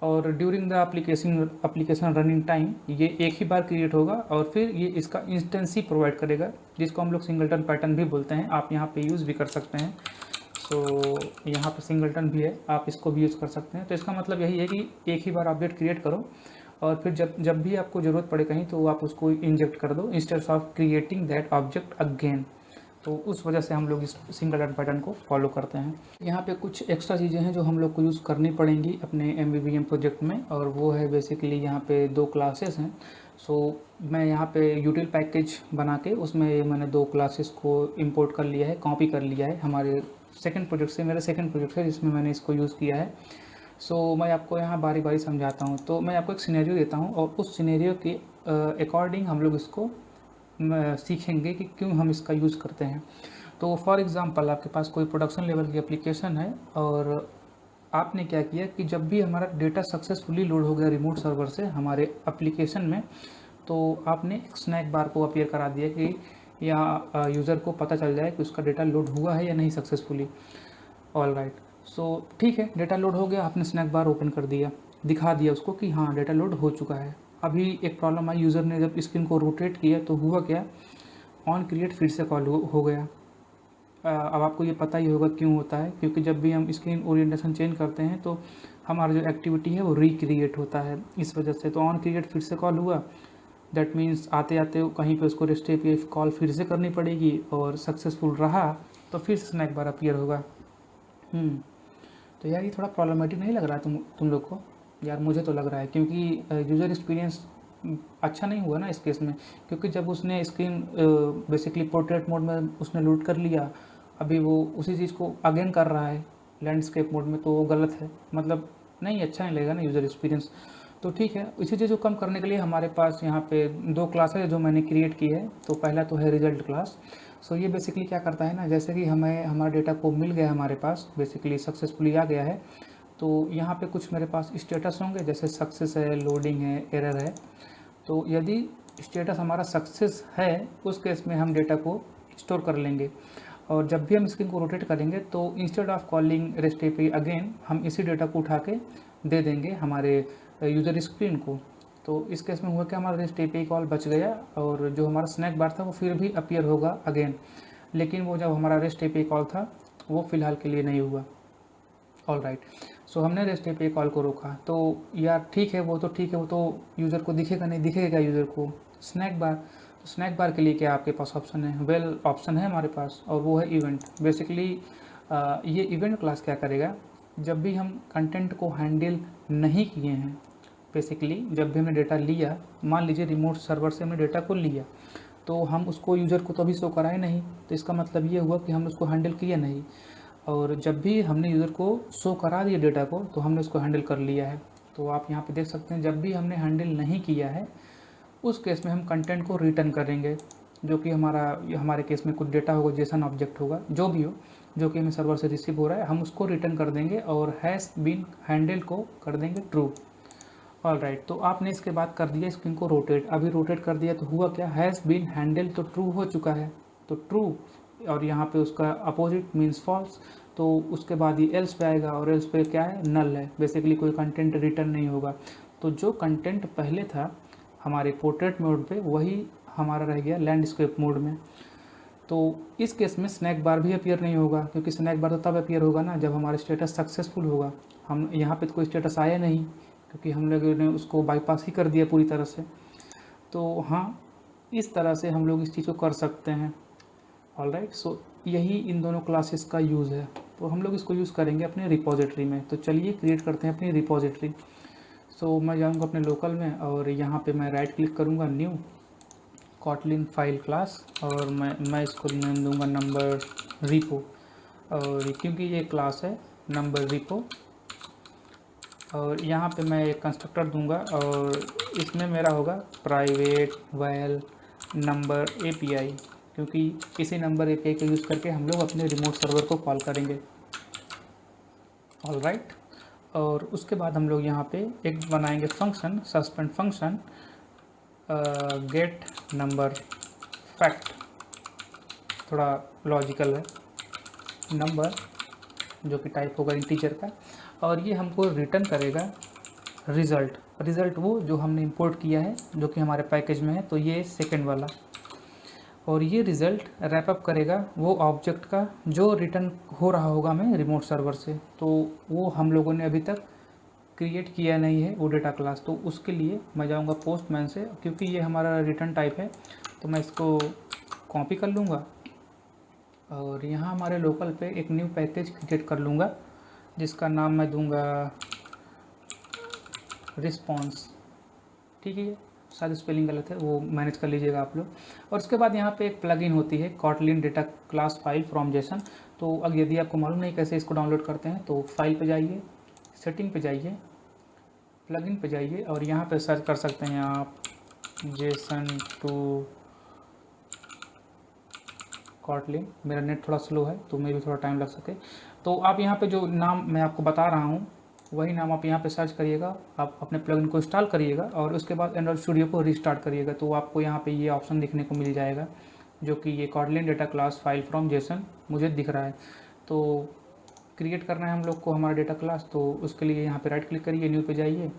और during the application running time ये एक ही बार क्रिएट होगा, और फिर ये इसका इंस्टेंस ही प्रोवाइड करेगा, जिसको हम लोग सिंगलटन पैटर्न भी बोलते हैं। आप यहाँ पे यूज़ भी कर सकते हैं। सो यहाँ पे सिंगलटन भी है, आप इसको भी यूज़ कर सकते हैं। तो इसका मतलब यही है कि एक ही बार ऑब्जेक्ट क्रिएट करो, और फिर जब भी आपको ज़रूरत पड़े कहीं तो आप उसको इंजेक्ट कर दो, instead of creating that object again. तो उस वजह से हम लोग इस सिंगल पैटर्न को फॉलो करते हैं। यहाँ पे कुछ एक्स्ट्रा चीज़ें हैं जो हम लोग को यूज़ करनी पड़ेंगी अपने MVVM प्रोजेक्ट में, और वो है बेसिकली यहाँ पे 2 क्लासेस हैं। सो मैं यहाँ पे यूटिल पैकेज बना के उसमें मैंने 2 क्लासेस को इंपोर्ट कर लिया है, कॉपी कर लिया है हमारे सेकंड प्रोजेक्ट से, मेरा सेकंड प्रोजेक्ट है जिसमें मैंने इसको यूज़ किया है। सो मैं आपको यहाँ बारी बारी समझाता हूँ। तो मैं आपको एक सिनेरियो देता हूँ और उस सिनेरियो के अकॉर्डिंग हम लोग इसको सीखेंगे कि क्यों हम इसका यूज़ करते हैं। तो फॉर एग्ज़ाम्पल आपके पास कोई प्रोडक्शन लेवल की एप्लीकेशन है और आपने क्या किया कि जब भी हमारा डेटा सक्सेसफुली लोड हो गया रिमोट सर्वर से हमारे एप्लीकेशन में, तो आपने एक स्नैक बार को अपीयर करा दिया कि या यूज़र को पता चल जाए कि उसका डेटा लोड हुआ है या नहीं सक्सेसफुली। ऑल राइट, सो ठीक है, डेटा लोड हो गया, आपने स्नैक बार ओपन कर दिया, दिखा दिया उसको कि हाँ डेटा लोड हो चुका है। अभी एक प्रॉब्लम आई, यूज़र ने जब स्क्रीन को रोटेट किया तो हुआ क्या, ऑन क्रिएट फिर से कॉल हो गया। अब आपको ये पता ही होगा क्यों होता है, क्योंकि जब भी हम स्क्रीन ओरिएंटेशन चेंज करते हैं तो हमारा जो एक्टिविटी है वो रिक्रिएट होता है इस वजह से। तो ऑन क्रिएट फिर से कॉल हुआ, दैट मीन्स आते आते कहीं पे उसको रेस्ट एपीआई कॉल फिर से करनी पड़ेगी, और सक्सेसफुल रहा तो फिर से स्नैक बार अपीयर होगा। तो यार ये थोड़ा प्रॉब्लमेटिक नहीं लग रहा है तुम लोग को? यार मुझे तो लग रहा है, क्योंकि यूज़र एक्सपीरियंस अच्छा नहीं हुआ ना इस केस में। क्योंकि जब उसने स्क्रीन बेसिकली पोर्ट्रेट मोड में उसने लूट कर लिया, अभी वो उसी चीज़ को अगेन कर रहा है लैंडस्केप मोड में, तो वो गलत है, मतलब नहीं, अच्छा नहीं लगेगा ना यूज़र एक्सपीरियंस। तो ठीक है, इसी चीज़ को कम करने के लिए हमारे पास यहाँ पे 2 क्लास है जो मैंने क्रिएट की है। तो पहला तो है रिजल्ट क्लास। सो ये बेसिकली क्या करता है ना, जैसे कि हमें हमारा डेटा को मिल गया हमारे पास, बेसिकली सक्सेसफुली आ गया है, तो यहाँ पे कुछ मेरे पास स्टेटस होंगे, जैसे सक्सेस है, लोडिंग है, एरर है। तो यदि स्टेटस हमारा सक्सेस है, उस केस में हम डेटा को स्टोर कर लेंगे, और जब भी हम स्क्रीन को रोटेट करेंगे तो instead of calling rest API again, हम इसी डेटा को उठा के दे देंगे हमारे यूज़र स्क्रीन को। तो इस केस में हुआ कि हमारा रेस्ट एपीआई कॉल बच गया, और जो हमारा स्नैक बार था वो फिर भी अपीयर होगा अगेन, लेकिन वो जब हमारा रेस्ट एपीआई कॉल था वो फ़िलहाल के लिए नहीं हुआ। ऑल राइट, सो हमने रेस्ट एपीआई कॉल को रोका, तो यार ठीक है, वो तो ठीक है, वो तो यूज़र को दिखेगा नहीं, दिखेगा क्या यूज़र को? Snack bar. तो स्नैक बार के लिए क्या आपके पास ऑप्शन है? वेल ऑप्शन है हमारे पास, और वो है इवेंट। बेसिकली ये इवेंट क्लास क्या करेगा, जब भी हम कंटेंट को हैंडल नहीं किए हैं, बेसिकली जब भी हमने डेटा लिया, मान लीजिए रिमोट सर्वर से हमने डेटा को लिया, तो हम उसको यूज़र को तो अभी शो कराए नहीं, तो इसका मतलब ये हुआ कि हमने उसको हैंडल किया नहीं। और जब भी हमने यूज़र को शो करा दिया डेटा को, तो हमने उसको हैंडल कर लिया है। तो आप यहाँ पे देख सकते हैं, जब भी हमने हैंडल नहीं किया है उस केस में हम कंटेंट को रिटर्न करेंगे, जो कि हमारे केस में कुछ डेटा होगा, जेसन ऑब्जेक्ट होगा, जो भी हो, जो कि हमें सर्वर से रिसीव हो रहा है, हम उसको रिटर्न कर देंगे और हैज़ बीन हैंडल को कर देंगे ट्रू। ऑल राइट, तो आपने इसके बाद कर दिया स्क्रीन को रोटेट, अभी रोटेट कर दिया तो हुआ क्या, हैज़ बीन हैंडल तो ट्रू हो चुका है, तो ट्रू, और यहाँ पे उसका अपोजिट मीन्स फॉल्स, तो उसके बाद ये एल्स पे आएगा, और एल्स पे क्या है, नल है, बेसिकली कोई कंटेंट रिटर्न नहीं होगा। तो जो कंटेंट पहले था हमारे पोर्ट्रेट मोड पे, वही हमारा रह गया लैंडस्केप मोड में। तो इस केस में स्नैक बार भी अपीयर नहीं होगा, क्योंकि स्नैक बार तो तब अपीयर होगा ना जब हमारा स्टेटस सक्सेसफुल होगा। हम यहाँ पे तो कोई स्टेटस आया नहीं, क्योंकि हम लोगों ने उसको बाईपास ही कर दिया पूरी तरह से। तो हाँ, इस तरह से हम लोग इस चीज़ को कर सकते हैं। ऑल राइट, सो यही इन दोनों क्लासेस का यूज़ है। तो हम लोग इसको यूज़ करेंगे अपने रिपोजिटरी में। तो चलिए क्रिएट करते हैं अपनी रिपोजिटरी। सो मैं जाऊंगा अपने लोकल में, और यहाँ पे मैं राइट क्लिक करूँगा, न्यू कॉटलिन फाइल क्लास, और मैं इसको नेम दूंगा नंबर रिपो, और क्योंकि ये क्लास है नंबर रिपो, और यहाँ पे मैं एक कंस्ट्रक्टर दूंगा, और इसमें मेरा होगा प्राइवेट वैल नंबर एपीआई, क्योंकि इसी नंबर एपीआई का यूज़ करके हम लोग अपने रिमोट सर्वर को कॉल करेंगे। ऑल राइट, और उसके बाद हम लोग यहाँ पे एक बनाएंगे function, suspend function, get number fact, थोड़ा लॉजिकल है, नंबर जो कि टाइप होगा इंटीजर का, और ये हमको रिटर्न करेगा रिज़ल्ट वो जो हमने इंपोर्ट किया है, जो कि हमारे पैकेज में है, तो ये सेकंड वाला। और ये रिज़ल्ट रैप अप करेगा वो ऑब्जेक्ट का जो रिटर्न हो रहा होगा हमें रिमोट सर्वर से, तो वो हम लोगों ने अभी तक क्रिएट किया नहीं है वो डेटा क्लास। तो उसके लिए मैं जाऊंगा पोस्टमैन से, क्योंकि ये हमारा रिटर्न टाइप है, तो मैं इसको कॉपी कर लूँगा और यहाँ हमारे लोकल पे एक न्यू पैकेज क्रिएट कर लूँगा जिसका नाम मैं दूंगा रिस्पॉन्स। ठीक है, शायद स्पेलिंग गलत है, वो मैनेज कर लीजिएगा आप लोग। और उसके बाद यहाँ पे एक प्लगइन होती है Kotlin data class file from Jason. तो अब यदि आपको मालूम नहीं कैसे इसको डाउनलोड करते हैं तो फाइल पे जाइए, सेटिंग पे जाइए, प्लगइन पे जाइए और यहाँ पे सर्च कर सकते हैं आप जेसन टू कॉटलिन। मेरा नेट थोड़ा स्लो है तो मे भी थोड़ा टाइम लग सके। तो आप यहाँ पे जो नाम मैं आपको बता रहा हूँ वही नाम आप यहाँ पे सर्च करिएगा, आप अपने प्लगइन को इंस्टॉल करिएगा और उसके बाद एंड्रॉइड स्टूडियो को रीस्टार्ट करिएगा। तो आपको यहाँ पे ये ऑप्शन दिखने को मिल जाएगा जो कि ये Kotlin data class file from Jason मुझे दिख रहा है। तो क्रिएट करना है हम लोग को हमारा डेटा क्लास, तो उसके लिए यहाँ पे राइट क्लिक करिए, न्यू पे जाइए,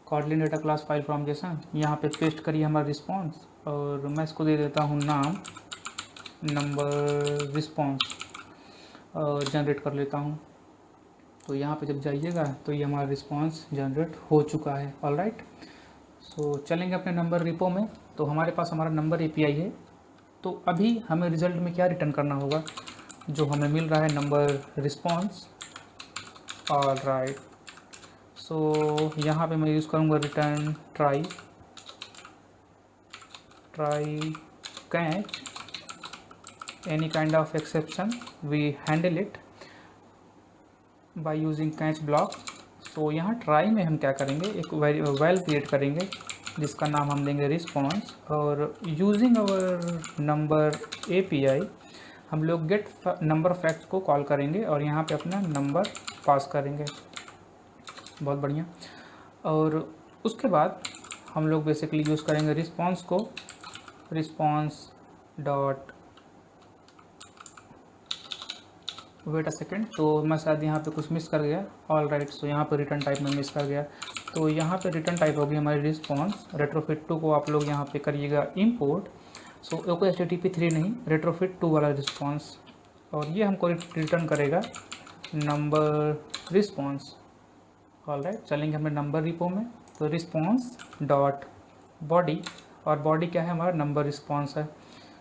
Kotlin data class file from Jason, यहाँ पे पेस्ट करिए हमारा रिस्पॉन्स और मैं इसको दे देता हूँ नाम नंबर रिस्पॉन्स और जनरेट कर लेता हूँ। तो यहाँ पे जब जाइएगा तो ये हमारा रिस्पॉन्स जनरेट हो चुका है। ऑल राइट, सो चलेंगे अपने नंबर रिपो में। तो हमारे पास हमारा नंबर एपीआई है। तो अभी हमें रिजल्ट में क्या रिटर्न करना होगा, जो हमें मिल रहा है नंबर रिस्पॉन्स। ऑल राइट, सो यहाँ पे मैं यूज़ करूँगा return try catch any kind of exception we handle it by using catch block। तो यहाँ ट्राई में हम क्या करेंगे, एक वेल क्रिएट करेंगे जिसका नाम हम देंगे रिस्पॉन्स और यूजिंग अवर नंबर एपीआई हम लोग गेट नंबर फैक्ट को कॉल करेंगे और यहाँ पे अपना नंबर पास करेंगे। बहुत बढ़िया। और उसके बाद हम लोग बेसिकली यूज़ करेंगे रिस्पॉन्स को, response dot wait a second, तो मैं शायद यहाँ पे कुछ मिस कर गया। ऑल राइट, सो यहाँ पे रिटर्न टाइप में मिस कर गया। तो यहाँ पे रिटर्न टाइप होगी हमारी रिस्पॉन्स। रेट्रोफिट 2 को आप लोग यहाँ पे करिएगा इंपोर्ट। सो ओके HTTP 3 नहीं, रेट्रोफिट 2 वाला रिस्पॉन्स, और ये हमको रिटर्न करेगा नंबर रिस्पॉन्स। ऑल राइट, चलेंगे हमें नंबर रिपो में। तो रिस्पॉन्स डॉट बॉडी, और बॉडी क्या है, हमारा नंबर रिस्पॉन्स है।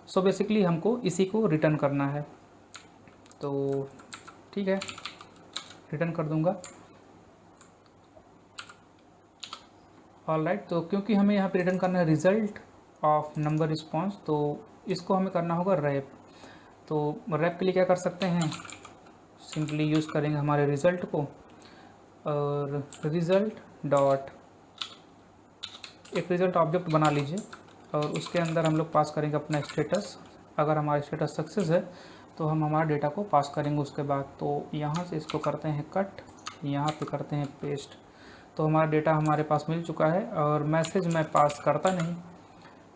सो बेसिकली हमको इसी को रिटर्न करना है। तो ठीक है, रिटर्न कर दूंगा। ऑल राइट, तो क्योंकि हमें यहाँ पे रिटर्न करना है रिजल्ट ऑफ नंबर रिस्पॉन्स, तो इसको हमें करना होगा रैप। तो रैप के लिए क्या कर सकते हैं, सिंपली यूज़ करेंगे हमारे रिज़ल्ट को और रिज़ल्ट डॉट एक रिज़ल्ट ऑब्जेक्ट बना लीजिए और उसके अंदर हम लोग पास करेंगे अपना स्टेटस। अगर हमारा स्टेटस सक्सेस है तो हम हमारा डेटा को पास करेंगे उसके बाद। तो यहाँ से इसको करते हैं कट, यहाँ पे करते हैं पेस्ट। तो हमारा डेटा हमारे पास मिल चुका है और मैसेज मैं पास करता नहीं।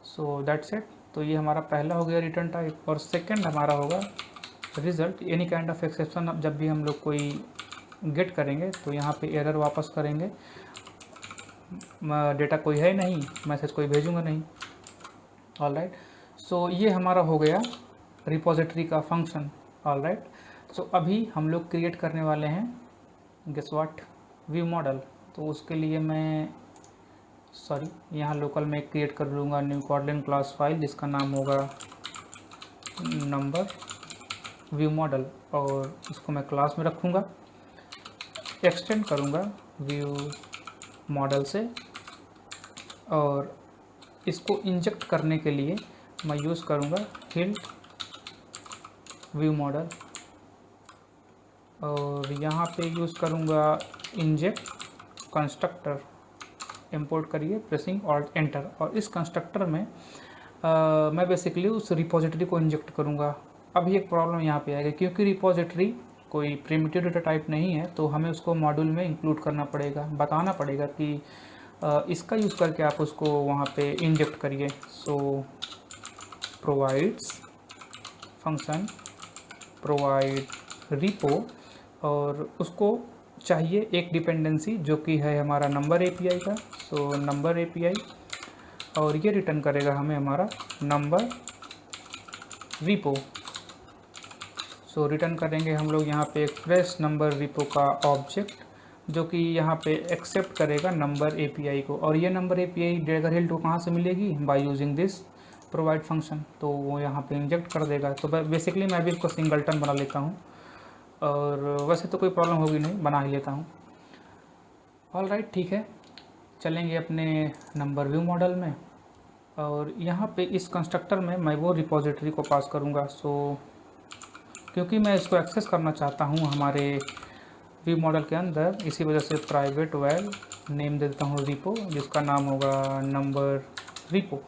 So that's it. तो ये हमारा पहला हो गया रिटर्न टाइप। और सेकंड हमारा होगा result. Any kind of exception, अब जब भी हम लोग कोई गेट करेंगे तो यहाँ पे एरर वापस करेंगे। डेटा कोई है नहीं, मैसेज कोई भेजूँगा नहीं। ऑल राइट, सो ये हमारा हो गया रिपोजिटरी का फंक्शन। ऑल राइट, सो अभी हम लोग क्रिएट करने वाले हैं गेस व्हाट, व्यू मॉडल। तो उसके लिए मैं यहाँ लोकल में क्रिएट कर लूँगा न्यू कॉटलिन क्लास फाइल जिसका नाम होगा नंबर व्यू मॉडल, और इसको मैं क्लास में रखूँगा, एक्सटेंड करूँगा व्यू मॉडल से, और इसको इंजेक्ट करने के लिए मैं यूज़ करूँगा हिल्ट व्यू मॉडल, और यहाँ पे यूज़ करूँगा इंजेक्ट कंस्ट्रक्टर। इंपोर्ट करिए प्रेसिंग ऑल्ट एंटर, और इस कंस्ट्रक्टर में मैं बेसिकली उस रिपोजिटरी को इंजेक्ट करूँगा। अभी एक प्रॉब्लम यहाँ पे आएगी, क्योंकि रिपोजिटरी कोई प्रिमिटिव डेटा टाइप नहीं है तो हमें उसको मॉड्यूल में इंक्लूड करना पड़ेगा, बताना पड़ेगा कि इसका यूज़ करके आप उसको वहाँ पे इंजेक्ट करिए। सो प्रोवाइड्स फंक्शन प्रोवाइड रिपो, और उसको चाहिए एक डिपेंडेंसी जो कि है हमारा नंबर एपीआई का। सो नंबर एपीआई, और ये रिटर्न करेगा हमें हमारा नंबर रिपो। सो रिटर्न करेंगे हम लोग यहाँ पे एक फ्रेश नंबर रिपो का ऑब्जेक्ट जो कि यहाँ पे एक्सेप्ट करेगा नंबर एपीआई को। और ये नंबर एपीआई डेगर हिल्ट को कहाँ से मिलेगी, by using this provide function, तो वो यहाँ पे इंजेक्ट कर देगा। तो बेसिकली मैं भी इसको सिंगलटन बना लेता हूँ, और वैसे तो कोई प्रॉब्लम होगी नहीं, बना ही लेता हूँ। ऑल राइट, ठीक है, चलेंगे अपने नंबर व्यू मॉडल में, और यहाँ पे इस कंस्ट्रक्टर में मैं वो रिपोजिटरी को पास करूँगा। सो क्योंकि मैं इसको एक्सेस करना चाहता हूँ हमारे व्यू मॉडल के अंदर, इसी वजह से प्राइवेट वैल नेम दे देता हूँ रिपो, जिसका नाम होगा नंबर रिपो।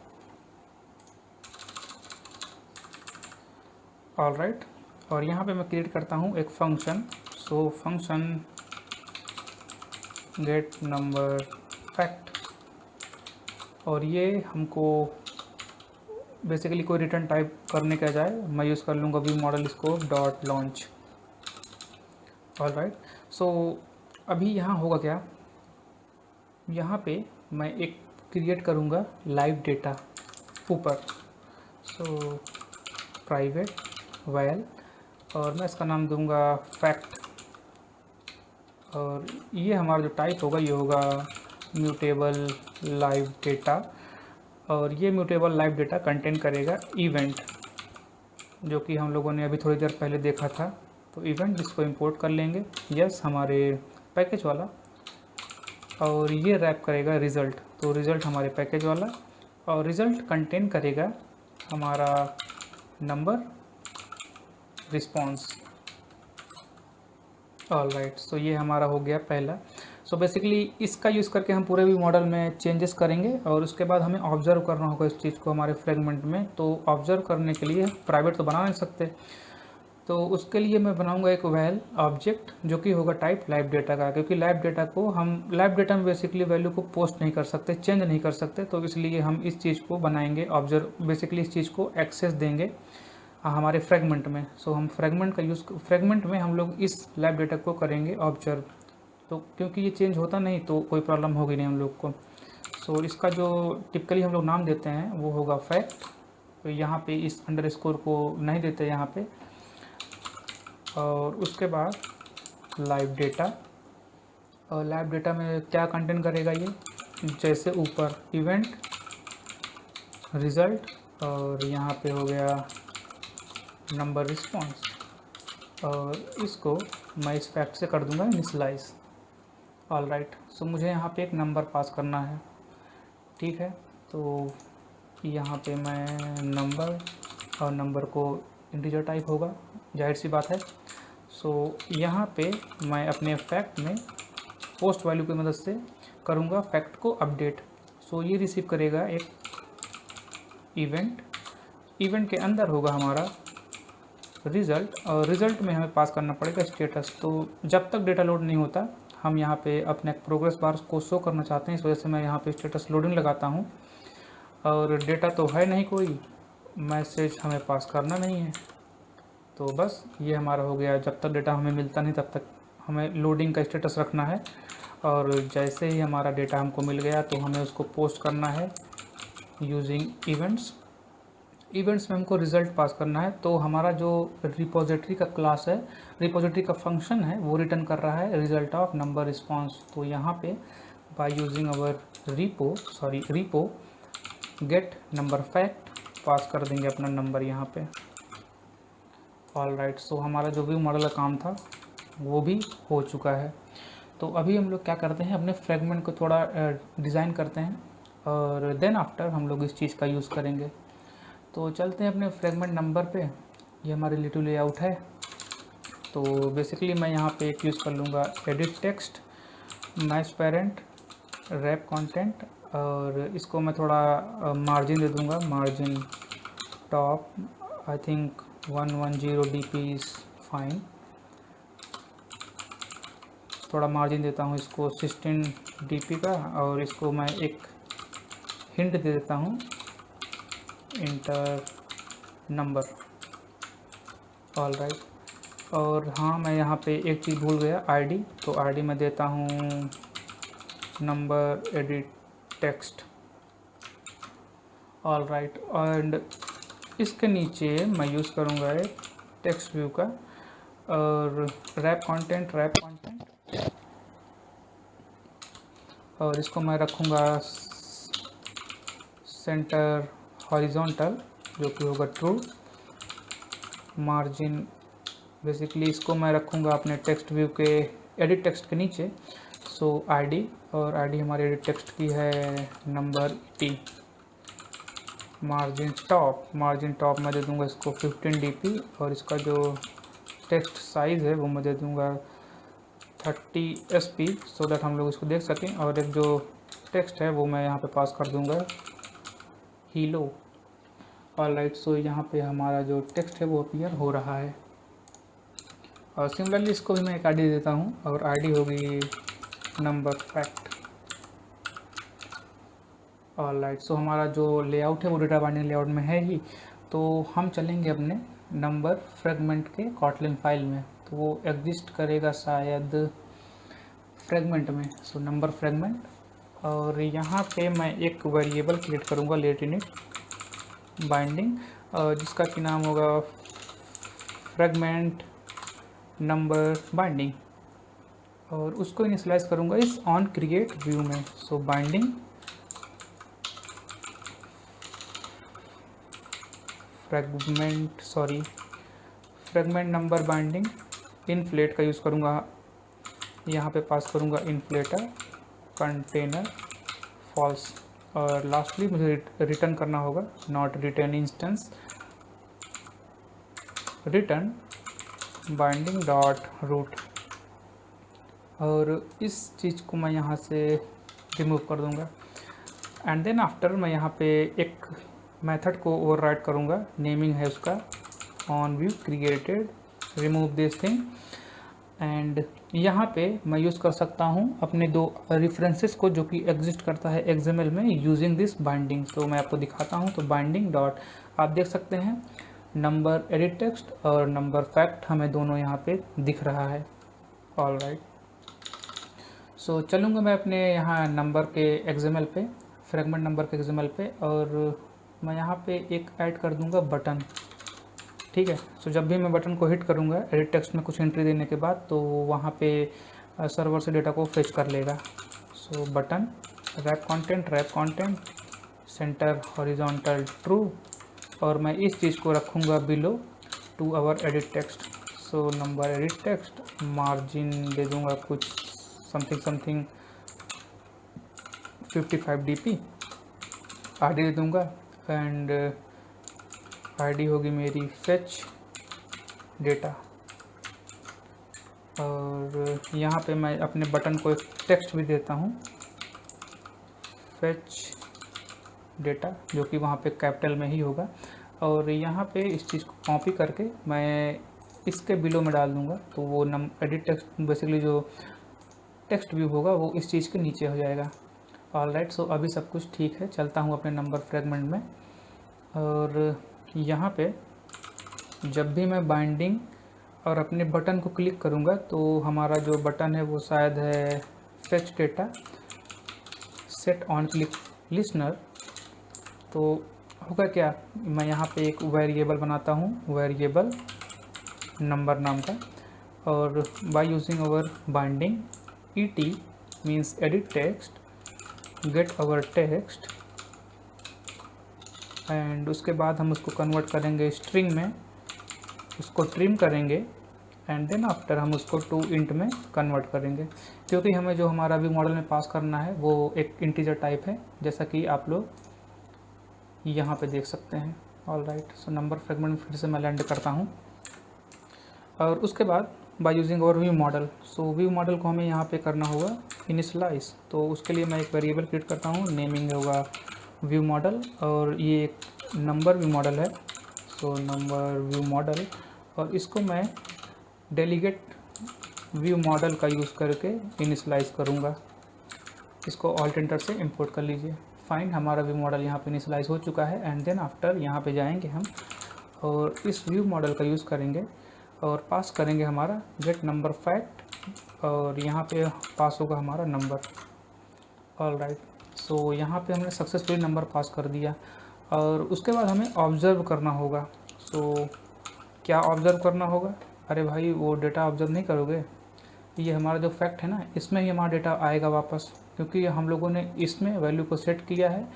ऑल राइट, और यहाँ पे मैं क्रिएट करता हूँ एक function. So function get number fact, और ये हमको बेसिकली कोई रिटर्न टाइप करने का जाए, मैं यूज़ कर लूँगा view model scope dot launch. All right, so अभी यहाँ होगा क्या, यहाँ पे मैं एक क्रिएट करूँगा लाइव डेटा ऊपर। सो प्राइवेट वैल, और मैं इसका नाम दूंगा फैक्ट, और ये हमारा जो टाइप होगा ये होगा म्यूटेबल लाइव डेटा, और ये म्यूटेबल लाइव डेटा कंटेन करेगा इवेंट, जो कि हम लोगों ने अभी थोड़ी देर पहले देखा था। तो इवेंट जिसको इंपोर्ट कर लेंगे, यस, हमारे पैकेज वाला, और ये रैप करेगा रिज़ल्ट, तो रिज़ल्ट हमारे पैकेज वाला, और रिज़ल्ट कंटेन करेगा हमारा नंबर रिस्पॉन्स। ऑल राइट, सो ये हमारा हो गया पहला। सो बेसिकली इसका यूज़ करके हम पूरे भी मॉडल में चेंजेस करेंगे, और उसके बाद हमें ऑब्जर्व करना होगा इस चीज़ को हमारे फ्रेगमेंट में। तो ऑब्जर्व करने के लिए प्राइवेट तो बना नहीं सकते, तो उसके लिए मैं बनाऊंगा एक वैल ऑब्जेक्ट, जो कि होगा टाइप लाइव डेटा का, क्योंकि लाइव डेटा को हम लाइव डेटा में बेसिकली वैल्यू को पोस्ट नहीं कर सकते, चेंज नहीं कर सकते, तो इसलिए हम इस चीज़ को बनाएंगे ऑब्जर्व, बेसिकली इस चीज़ को एक्सेस देंगे हमारे फ्रेगमेंट में। सो हम फ्रेगमेंट का यूज़, फ्रेगमेंट में हम लोग इस लाइव डेटा को करेंगे ऑब्जर्व, तो क्योंकि ये चेंज होता नहीं तो कोई प्रॉब्लम होगी नहीं हम लोग को। सो इसका जो टिपिकली हम लोग नाम देते हैं वो होगा फैक्ट, तो यहाँ पे इस अंडरस्कोर को नहीं देते यहाँ पे, और उसके बाद लाइव डेटा, और लाइव डेटा में क्या कंटेंट करेगा ये, जैसे ऊपर इवेंट रिज़ल्ट, और यहाँ पे हो गया नंबर रिस्पॉन्स, और इसको मैं इस फैक्ट से कर दूंगा इनिशियलाइज। ऑल राइट, सो मुझे यहाँ पे एक नंबर पास करना है, ठीक है, तो यहाँ पे मैं नंबर, और नंबर को इंटीजर टाइप होगा, जाहिर सी बात है। सो यहाँ पे मैं अपने फैक्ट में पोस्ट वैल्यू की मदद से करूँगा फैक्ट को अपडेट। सो ये रिसीव करेगा एक इवेंट, इवेंट के अंदर होगा हमारा रिज़ल्ट, और रिज़ल्ट में हमें पास करना पड़ेगा स्टेटस। तो जब तक डेटा लोड नहीं होता, हम यहाँ पे अपने प्रोग्रेस बार को शो करना चाहते हैं, इस वजह से मैं यहाँ पे स्टेटस लोडिंग लगाता हूँ, और डेटा तो है नहीं, कोई मैसेज हमें पास करना नहीं है, तो बस ये हमारा हो गया। जब तक डेटा हमें मिलता नहीं तब तक हमें लोडिंग का स्टेटस रखना है, और जैसे ही हमारा डेटा हमको मिल गया तो हमें उसको पोस्ट करना है यूजिंग इवेंट्स। इवेंट्स में हमको रिज़ल्ट पास करना है, तो हमारा जो रिपोजिटरी का क्लास है, रिपोजिटरी का फंक्शन है, वो रिटर्न कर रहा है रिज़ल्ट ऑफ नंबर रिस्पॉन्स। तो यहाँ पे by using our repo get number fact pass कर देंगे अपना नंबर यहाँ पे। ऑल राइट, सो हमारा जो व्यू मॉडल का काम था वो भी हो चुका है। तो अभी हम लोग क्या करते हैं, अपने फ्रेगमेंट को थोड़ा डिज़ाइन करते हैं, और देन आफ्टर हम लोग इस चीज़ का यूज़ करेंगे। तो चलते हैं अपने फ्रेगमेंट नंबर पे, ये हमारे रिलेटिव लेआउट है। तो बेसिकली मैं यहाँ पे एक यूज़ कर लूँगा edit text, match parent, wrap content, और इसको मैं थोड़ा मार्जिन दे दूँगा, margin top I think 110 dp is fine. थोड़ा मार्जिन देता हूँ इसको 16 dp का, और इसको मैं एक हिंट दे देता हूँ इंटर नंबर। ऑल राइट, और हाँ मैं यहाँ पे एक चीज़ भूल गया, आईडी, तो आईडी मैं देता हूँ number edit text. All right, and इसके नीचे मैं यूज़ करूँगा एक टेक्स्ट व्यू का, और रैप कंटेंट, और इसको मैं रखूँगा सेंटर हॉरिजॉन्टल जो कि होगा ट्रू, मार्जिन बेसिकली इसको मैं रखूँगा अपने टेक्स्ट व्यू के एडिट टेक्स्ट के नीचे। सो आईडी, और आईडी हमारे एडिट टेक्स्ट की है नंबर 80। मार्जिन टॉप मैं दे दूँगा इसको 15 dp, और इसका जो टेक्स्ट साइज़ है वो मैं दे दूँगा 30 sp, सो दैट हम लोग इसको देख सकें। और एक जो टेक्स्ट है वो मैं यहाँ पे पास कर दूँगा हीलो। ऑलराइट, सो यहाँ पे हमारा जो टेक्स्ट है वो अपीयर हो रहा है। और सिमिलरली इसको भी मैं एक आईडी देता हूँ, और आईडी होगी नंबर फैक्ट। ऑलराइट, सो हमारा जो लेआउट है वो डेटा बाइंडिंग लेआउट में है ही। तो हम चलेंगे अपने नंबर फ्रेगमेंट के कॉटलिन फाइल में, तो वो एग्जिस्ट करेगा शायद फ्रेगमेंट में। सो नंबर फ्रेगमेंट, और यहाँ पे मैं एक वेरिएबल क्रिएट करूँगा लेट इनिट बाइंडिंग, जिसका कि नाम होगा फ्रेगमेंट नंबर बाइंडिंग, और उसको इनिशियलाइज करूँगा इस ऑन क्रिएट व्यू में। So binding fragment number binding inflate का यूज़ करूँगा, यहाँ पे पास करूँगा इनफ्लेटर कंटेनर फॉल्स, और लास्टली मुझे रिटर्न करना होगा not return instance return binding dot root, और इस चीज़ को मैं यहाँ से रिमूव कर दूँगा। एंड देन आफ्टर मैं यहाँ पे एक मेथड को ओवरराइड करूँगा, नेमिंग है उसका on view created remove this thing. And यहाँ पे मैं यूज़ कर सकता हूँ अपने दो रेफरेंसेस को जो कि एग्जिस्ट करता है XML में यूजिंग दिस बाइंडिंग। तो मैं आपको दिखाता हूँ, तो बाइंडिंग डॉट आप देख सकते हैं नंबर एडिट टेक्स्ट और नंबर फैक्ट हमें दोनों यहाँ पे दिख रहा है। ऑलराइट, सो चलूँगा मैं अपने यहाँ नंबर के XML पे, फ्रेगमेंट नंबर के XML पे, और मैं यहाँ पे एक ऐड कर दूँगा बटन। ठीक है, सो जब भी मैं बटन को हिट करूँगा एडिट टेक्स्ट में कुछ एंट्री देने के बाद, तो वहाँ पे सर्वर से डेटा को फेच कर लेगा। So button wrap content center horizontal true, और मैं इस चीज़ को रखूँगा below to our edit text. So number edit text margin दे दूँगा कुछ समथिंग 55 dp, आईडी दे दूँगा, एंड आईडी होगी मेरी फेच डेटा। और यहाँ पे मैं अपने बटन को एक टेक्स्ट भी देता हूँ फेच डेटा, जो कि वहाँ पे कैपिटल में ही होगा। और यहाँ पे इस चीज़ को कॉपी करके मैं इसके बिलो में डाल दूँगा, तो वो एडिट टेक्स्ट बेसिकली जो टेक्स्ट व्यू होगा वो इस चीज़ के नीचे हो जाएगा। ऑलराइट, सो अभी सब कुछ ठीक है, चलता हूँ अपने नंबर फ्रेगमेंट में। और यहाँ पे जब भी मैं बाइंडिंग और अपने बटन को क्लिक करूँगा, तो हमारा जो बटन है वो शायद है fetch data set on click listener. तो होगा क्या, मैं यहाँ पे एक वेरिएबल बनाता हूँ, वेरिएबल नंबर नाम का, और bye using our binding ET means edit text get our text, and उसके बाद हम उसको कन्वर्ट करेंगे स्ट्रिंग में, उसको ट्रिम करेंगे, एंड देन आफ्टर हम उसको टू इंट में कन्वर्ट करेंगे, क्योंकि हमें जो हमारा व्यू मॉडल में पास करना है वो एक इंटीजर टाइप है, जैसा कि आप लोग यहाँ पे देख सकते हैं। ऑलराइट, सो नंबर फ्रेगमेंट फिर से मैं लैंड करता हूँ, और उसके बाद बाय यूजिंग अवर व्यू मॉडल। सो व्यू मॉडल को हमें यहाँ पे करना होगा इनिशियलाइज, तो उसके लिए मैं एक वेरिएबल क्रिएट करता हूँ, नेमिंग होगा व्यू मॉडल, और ये एक नंबर व्यू मॉडल है। सो नंबर व्यू मॉडल, और इसको मैं डेलीगेट व्यू मॉडल का यूज़ करके इनिशियलाइज करूँगा। इसको ऑल्ट एंटर से इंपोर्ट कर लीजिए। फाइन, हमारा व्यू मॉडल यहाँ पे इनिशियलाइज हो चुका है। एंड देन आफ्टर यहाँ पे जाएंगे हम, और इस व्यू मॉडल का यूज़ करेंगे और पास करेंगे हमारा गेट नंबर फैक्ट, और यहाँ पे पास होगा हमारा नंबर। ऑलराइट, सो यहाँ पे हमने सक्सेसफुली नंबर पास कर दिया, और उसके बाद हमें ऑब्ज़र्व करना होगा। सो क्या ऑब्ज़र्व करना होगा? अरे भाई, वो डेटा ऑब्ज़र्व नहीं करोगे, ये हमारा जो फैक्ट है ना, इसमें ही हमारा डेटा आएगा वापस, क्योंकि हम लोगों ने इसमें वैल्यू को सेट किया है।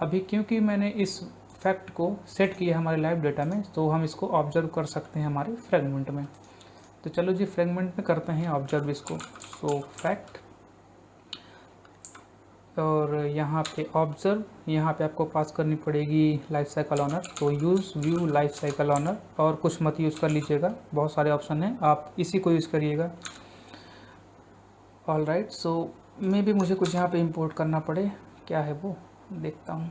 अभी क्योंकि मैंने इस फैक्ट को सेट किया हमारे लाइव डेटा में, तो हम इसको ऑब्जर्व कर सकते हैं हमारे फ्रेगमेंट में। तो चलो जी फ्रेगमेंट में करते हैं ऑब्जर्व इसको। सो फैक्ट, और यहाँ पे ऑब्जर्व, यहाँ पे आपको पास करनी पड़ेगी लाइफ साइकिल ऑनर। तो use view lifecycle owner, और कुछ मत यूज़ कर लीजिएगा, बहुत सारे ऑप्शन हैं, आप इसी को यूज़ करिएगा। ऑल राइट, सो मे भी मुझे कुछ यहाँ पे इंपोर्ट करना पड़े, क्या है वो देखता हूँ।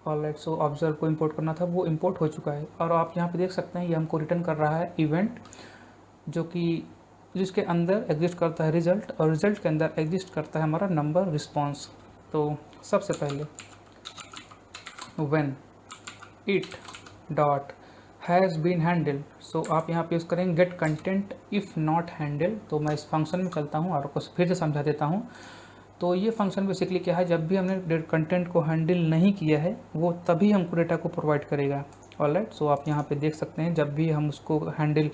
ऑल राइट, सो ऑब्जर्व को इंपोर्ट करना था, वो इंपोर्ट हो चुका है। और आप यहाँ पे देख सकते हैं ये हमको रिटर्न कर रहा है इवेंट, जो कि जिसके अंदर एग्जिस्ट करता है रिजल्ट, और रिजल्ट के अंदर एग्जिस्ट करता है हमारा नंबर रिस्पॉन्स। तो सबसे पहले when it dot has been handle, so आप यहाँ पे यूज़ करेंगे get content if not handle. तो मैं इस फंक्शन में चलता हूँ और आपको फिर से समझा देता हूँ। तो ये फंक्शन बेसिकली क्या है, जब भी हमने कंटेंट को हैंडल नहीं किया है वो तभी हमको डेटा को प्रोवाइड करेगा। ऑलराइट, सो आप यहाँ पे देख सकते हैं जब भी हम उसको हैंडल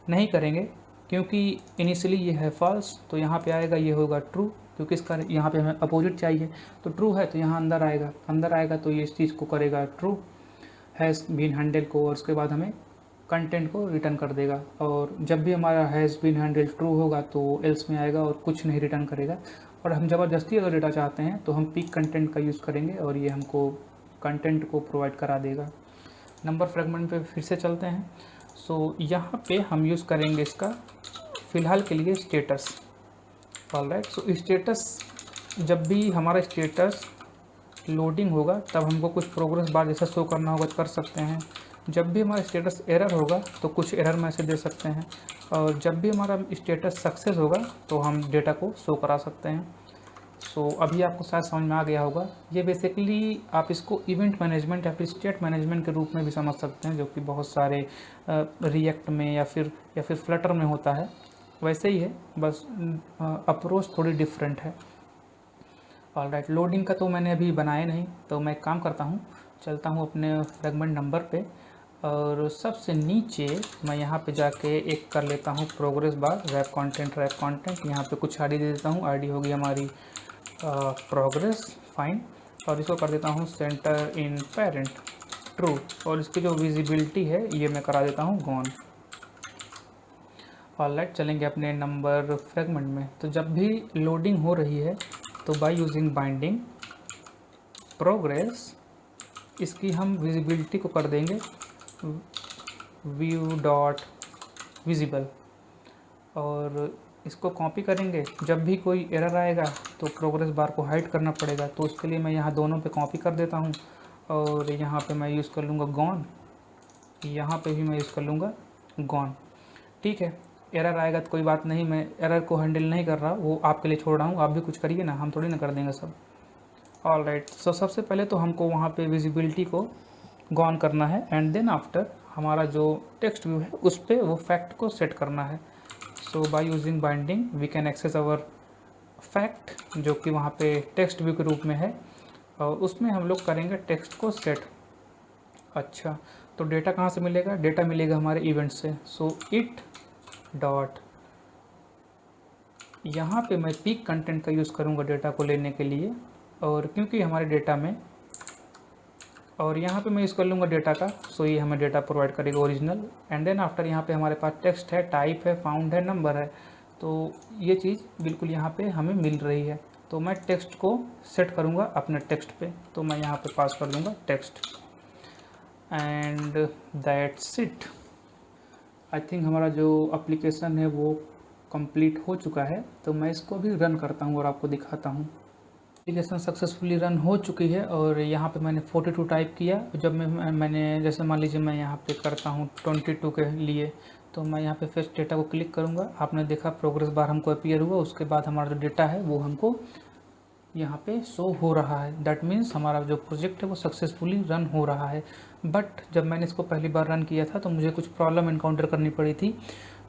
नहीं करेंगे, क्योंकि इनिशियली ये है फॉल्स, तो यहाँ पे आएगा ये होगा ट्रू, क्योंकि इसका यहाँ पे हमें अपोजिट चाहिए। तो ट्रू है तो यहाँ अंदर आएगा तो ये इस चीज़ को करेगा ट्रू हैज़ बीन हैंडल को, और उसके बाद हमें कंटेंट को रिटर्न कर देगा। और जब भी हमारा हैज़ बीन हैंडल ट्रू होगा तो एल्स में आएगा और कुछ नहीं रिटर्न करेगा। और हम ज़बरदस्ती अगर डेटा चाहते हैं तो हम पिक कंटेंट का यूज़ करेंगे और ये हमको कंटेंट को प्रोवाइड करा देगा। नंबर फ्रेगमेंट पे फिर से चलते हैं। सो यहाँ पे हम यूज़ करेंगे इसका फ़िलहाल के लिए स्टेटस। ऑलराइट, सो स्टेटस, जब भी हमारा स्टेटस लोडिंग होगा तब हमको कुछ प्रोग्रेस बार जैसा शो करना होगा तो कर सकते हैं। जब भी हमारा स्टेटस एरर होगा तो कुछ एरर मैसेज दे सकते हैं, और जब भी हमारा स्टेटस सक्सेस होगा तो हम डेटा को शो करा सकते हैं। सो अभी आपको शायद समझ में आ गया होगा। ये बेसिकली आप इसको इवेंट मैनेजमेंट या फिर स्टेट मैनेजमेंट के रूप में भी समझ सकते हैं, जो कि बहुत सारे रिएक्ट में या फिर फ्लटर में होता है, वैसे ही है, बस अप्रोच थोड़ी डिफरेंट है। ऑलराइट, लोडिंग का तो मैंने अभी बनाया नहीं, तो मैं एक काम करता हूँ, चलता हूँ अपने फ्रेगमेंट नंबर पे, और सबसे नीचे मैं यहाँ पे जाके एक कर लेता हूँ प्रोग्रेस बार रैप कंटेंट। यहाँ पे कुछ आईडी दे देता हूँ, आईडी होगी हमारी प्रोग्रेस, फाइन, और इसको कर देता हूँ सेंटर इन पेरेंट ट्रू, और इसकी जो विजिबिलिटी है ये मैं करा देता हूँ गॉन। ऑलराइट, चलेंगे अपने नंबर फ्रेगमेंट में। तो जब भी लोडिंग हो रही है तो बाय यूजिंग बाइंडिंग प्रोग्रेस, इसकी हम विजिबिलिटी को कर देंगे व्यू डॉट विजिबल, और इसको कॉपी करेंगे। जब भी कोई एरर आएगा तो प्रोग्रेस बार को हाइड करना पड़ेगा, तो उसके लिए मैं यहाँ दोनों पे कॉपी कर देता हूँ, और यहाँ पे मैं यूज़ कर लूँगा गॉन, यहाँ पे भी मैं यूज़ कर लूँगा गॉन। ठीक है, एरर आएगा तो कोई बात नहीं, मैं एरर को हैंडल नहीं कर रहा, वो आपके लिए छोड़ रहा हूँ, आप भी कुछ करिए ना, हम थोड़ी ना कर देंगे सब। ऑलराइट, सो सबसे पहले तो हमको वहाँ पे विजिबिलिटी को गॉन करना है, एंड देन आफ्टर हमारा जो टेक्स्ट व्यू है उस पर वो फैक्ट को सेट करना है। So by using binding we can access our fact, जो कि वहाँ पे टेक्स्ट व्यू के रूप में है, और उसमें हम लोग करेंगे टेक्स्ट को सेट। अच्छा, तो डेटा कहाँ से मिलेगा? डेटा मिलेगा हमारे इवेंट से। सो इट डॉट, यहाँ पे मैं पीक कंटेंट का यूज़ करूँगा डेटा को लेने के लिए, और क्योंकि हमारे डेटा में, और यहाँ पे मैं यूज़ कर लूँगा डेटा का, सो ये हमें डेटा प्रोवाइड करेगा ओरिजिनल। एंड देन आफ्टर यहाँ पे हमारे पास टेक्स्ट है, टाइप है, फाउंड है, नंबर है, तो ये चीज़ बिल्कुल यहाँ पे हमें मिल रही है। तो मैं टेक्स्ट को सेट करूँगा अपने टेक्स्ट पे, तो मैं यहाँ पे पास कर दूँगा text, and that's it. I think हमारा जो एप्लीकेशन है वो कंप्लीट हो चुका है, तो मैं इसको अभी रन करता हूँ और आपको दिखाता हूँ। एप्लीकेशन सक्सेसफुली रन हो चुकी है, और यहाँ पे मैंने 42 टाइप किया। जब मैंने जैसे मान लीजिए मैं यहाँ पे करता हूँ 22 के लिए, तो मैं यहाँ पे फेच डेटा को क्लिक करूँगा। आपने देखा प्रोग्रेस बार हमको अपीयर हुआ, उसके बाद हमारा जो डेटा है वो हमको यहाँ पे शो हो रहा है। दैट मीन्स हमारा जो प्रोजेक्ट है वो सक्सेसफुली रन हो रहा है। बट जब मैंने इसको पहली बार रन किया था तो मुझे कुछ प्रॉब्लम इनकाउंटर करनी पड़ी थी।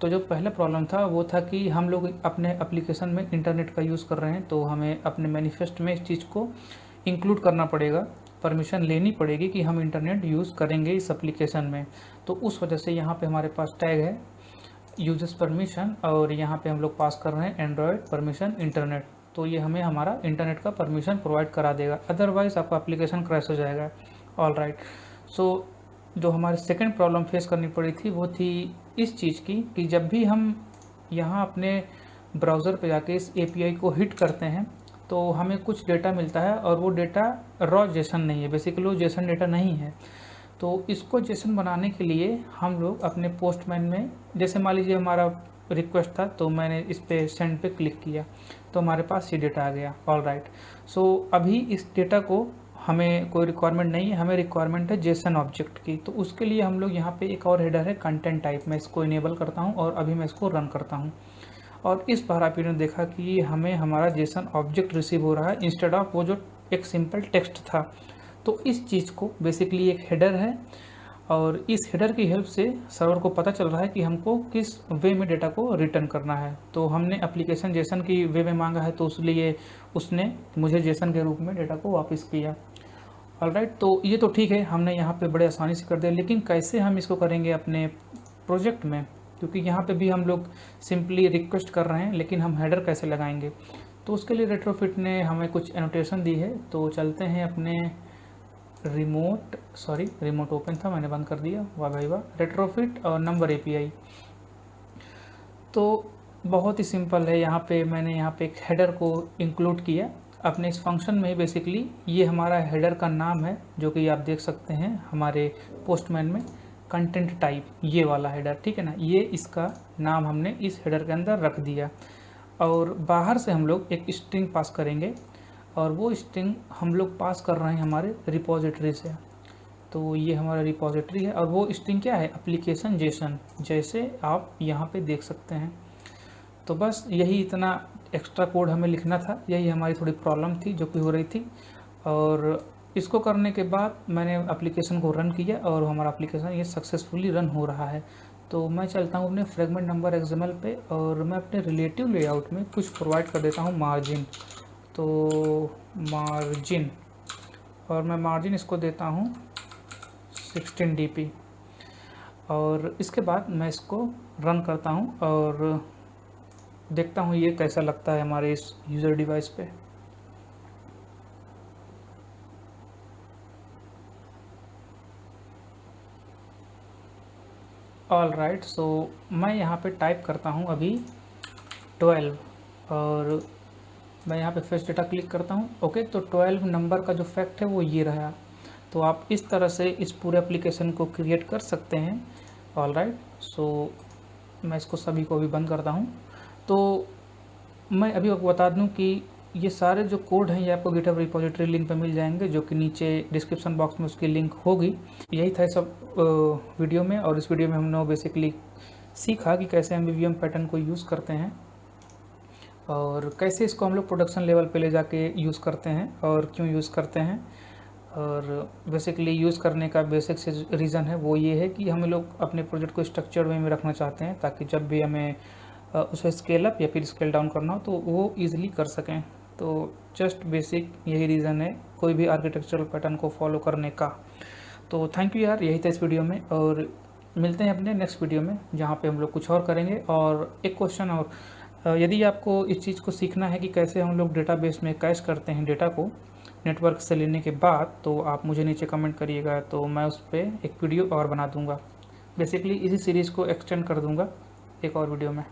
तो जो पहला प्रॉब्लम था वो था कि हम लोग अपने एप्लीकेशन में इंटरनेट का यूज़ कर रहे हैं, तो हमें अपने मैनिफेस्ट में इस चीज़ को इंक्लूड करना पड़ेगा, परमिशन लेनी पड़ेगी कि हम इंटरनेट यूज़ करेंगे इस एप्लीकेशन में। तो उस वजह से यहाँ पे हमारे पास टैग है यूजर्स परमिशन, और यहाँ पे हम लोग पास कर रहे हैं एंड्रॉयड परमिशन इंटरनेट। तो ये हमें हमारा इंटरनेट का परमिशन प्रोवाइड करा देगा, अदरवाइज़ आपका एप्लीकेशन क्रैश हो जाएगा। All right. सो जो हमारे सेकंड प्रॉब्लम फेस करनी पड़ी थी वो थी इस चीज़ की कि जब भी हम यहाँ अपने ब्राउज़र पे जाके इस एपीआई को हिट करते हैं तो हमें कुछ डेटा मिलता है और वो डेटा रॉ जेसन नहीं है, बेसिकली वो जेसन डेटा नहीं है। तो इसको जेसन बनाने के लिए हम लोग अपने पोस्टमैन में, जैसे मान लीजिए हमारा रिक्वेस्ट था तो मैंने इस पे सेंड पे क्लिक किया तो हमारे पास ये डेटा आ गया। All right. सो अभी इस डेटा को हमें कोई रिक्वायरमेंट नहीं है, हमें रिक्वायरमेंट है जेसन ऑब्जेक्ट की। तो उसके लिए हम लोग यहाँ पे एक और हेडर है कंटेंट टाइप, मैं इसको इनेबल करता हूँ और अभी मैं इसको रन करता हूँ। और इस बार आप ने देखा कि हमें हमारा जेसन ऑब्जेक्ट रिसीव हो रहा है इंस्टेड ऑफ वो जो एक सिंपल टेक्स्ट था। तो इस चीज़ को बेसिकली एक हेडर है और इस हेडर की हेल्प से सर्वर को पता चल रहा है कि हमको किस वे में डेटा को रिटर्न करना है। तो हमने एप्लीकेशन जेसन की वे में मांगा है तो इसलिए उसने मुझे जेसन के रूप में डेटा को वापस किया। ऑलराइट, तो ये तो ठीक है, हमने यहाँ पे बड़े आसानी से कर दिया, लेकिन कैसे हम इसको करेंगे अपने प्रोजेक्ट में, क्योंकि यहाँ पे भी हम लोग सिंपली रिक्वेस्ट कर रहे हैं लेकिन हम हेडर कैसे लगाएंगे। तो उसके लिए रेट्रोफिट ने हमें कुछ एनोटेशन दी है। तो चलते हैं अपने रिमोट ओपन था, मैंने बंद कर दिया, वाह भाई वाह। रेट्रोफिट और नंबर एपीआई तो बहुत ही सिंपल है। यहाँ पे मैंने यहाँ पे एक हेडर को इंक्लूड किया अपने इस फंक्शन में। बेसिकली ये हमारा हेडर का नाम है जो कि आप देख सकते हैं हमारे पोस्टमैन में, कंटेंट टाइप, ये वाला हेडर, ठीक है ना। ये इसका नाम हमने इस हेडर के अंदर रख दिया और बाहर से हम लोग एक स्ट्रिंग पास करेंगे और वो स्ट्रिंग हम लोग पास कर रहे हैं हमारे रिपोजिटरी से। तो ये हमारा रिपोजिटरी है और वो स्ट्रिंग क्या है, एप्लीकेशन जेसन, जैसे आप यहाँ पे देख सकते हैं। तो बस यही इतना एक्स्ट्रा कोड हमें लिखना था, यही हमारी थोड़ी प्रॉब्लम थी जो कि हो रही थी। और इसको करने के बाद मैंने एप्लीकेशन को रन किया और हमारा एप्लीकेशन ये सक्सेसफुली रन हो रहा है। तो मैं चलता हूँ अपने फ्रेगमेंट नंबर एक्सएमएल पे और मैं अपने रिलेटिव लेआउट में कुछ प्रोवाइड कर देता हूँ मार्जिन। तो मार्जिन, और मैं मार्जिन इसको देता हूँ 16 dp और इसके बाद मैं इसको रन करता हूँ और देखता हूँ ये कैसा लगता है हमारे इस यूज़र डिवाइस पे। ऑल राइट, सो मैं यहाँ पे टाइप करता हूँ अभी 12 और मैं यहाँ पे फेच डेटा क्लिक करता हूँ। ओके, तो 12 नंबर का जो फैक्ट है वो ये रहा। तो आप इस तरह से इस पूरे एप्लीकेशन को क्रिएट कर सकते हैं। ऑल राइट, सो मैं इसको सभी को अभी बंद करता हूँ। तो मैं अभी आपको बता दूं कि ये सारे जो कोड हैं ये आपको गिटहब रिपोजिटरी लिंक पे मिल जाएंगे, जो कि नीचे डिस्क्रिप्शन बॉक्स में उसकी लिंक होगी। यही था सब वीडियो में, और इस वीडियो में हमने बेसिकली सीखा कि कैसे एमवीवीएम पैटर्न को यूज़ करते हैं और कैसे इसको हम लोग प्रोडक्शन लेवल पे ले जाके यूज़ करते हैं और क्यों यूज़ करते हैं। और बेसिकली यूज़ करने का बेसिक से रीज़न है वो ये है कि हम लोग अपने प्रोजेक्ट को स्ट्रक्चर्ड वे में रखना चाहते हैं ताकि जब भी हमें उसे स्केल अप या फिर स्केल डाउन करना हो तो वो ईज़िली कर सकें। तो जस्ट बेसिक यही रीज़न है कोई भी आर्किटेक्चरल पैटर्न को फॉलो करने का। तो थैंक यू यार, यही था इस वीडियो में, और मिलते हैं अपने नेक्स्ट वीडियो में जहाँ पे हम लोग कुछ और करेंगे। और एक क्वेश्चन और, यदि आपको इस चीज़ को सीखना है कि कैसे हम लोग डेटाबेस में कैश करते हैं डेटा को नेटवर्क से लेने के बाद, तो आप मुझे नीचे कमेंट करिएगा, तो मैं उस पर एक वीडियो और बना दूँगा। बेसिकली इसी सीरीज़ को एक्सटेंड कर दूँगा एक और वीडियो में।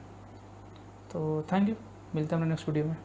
तो थैंक यू, मिलते हैं अपने नेक्स्ट वीडियो में।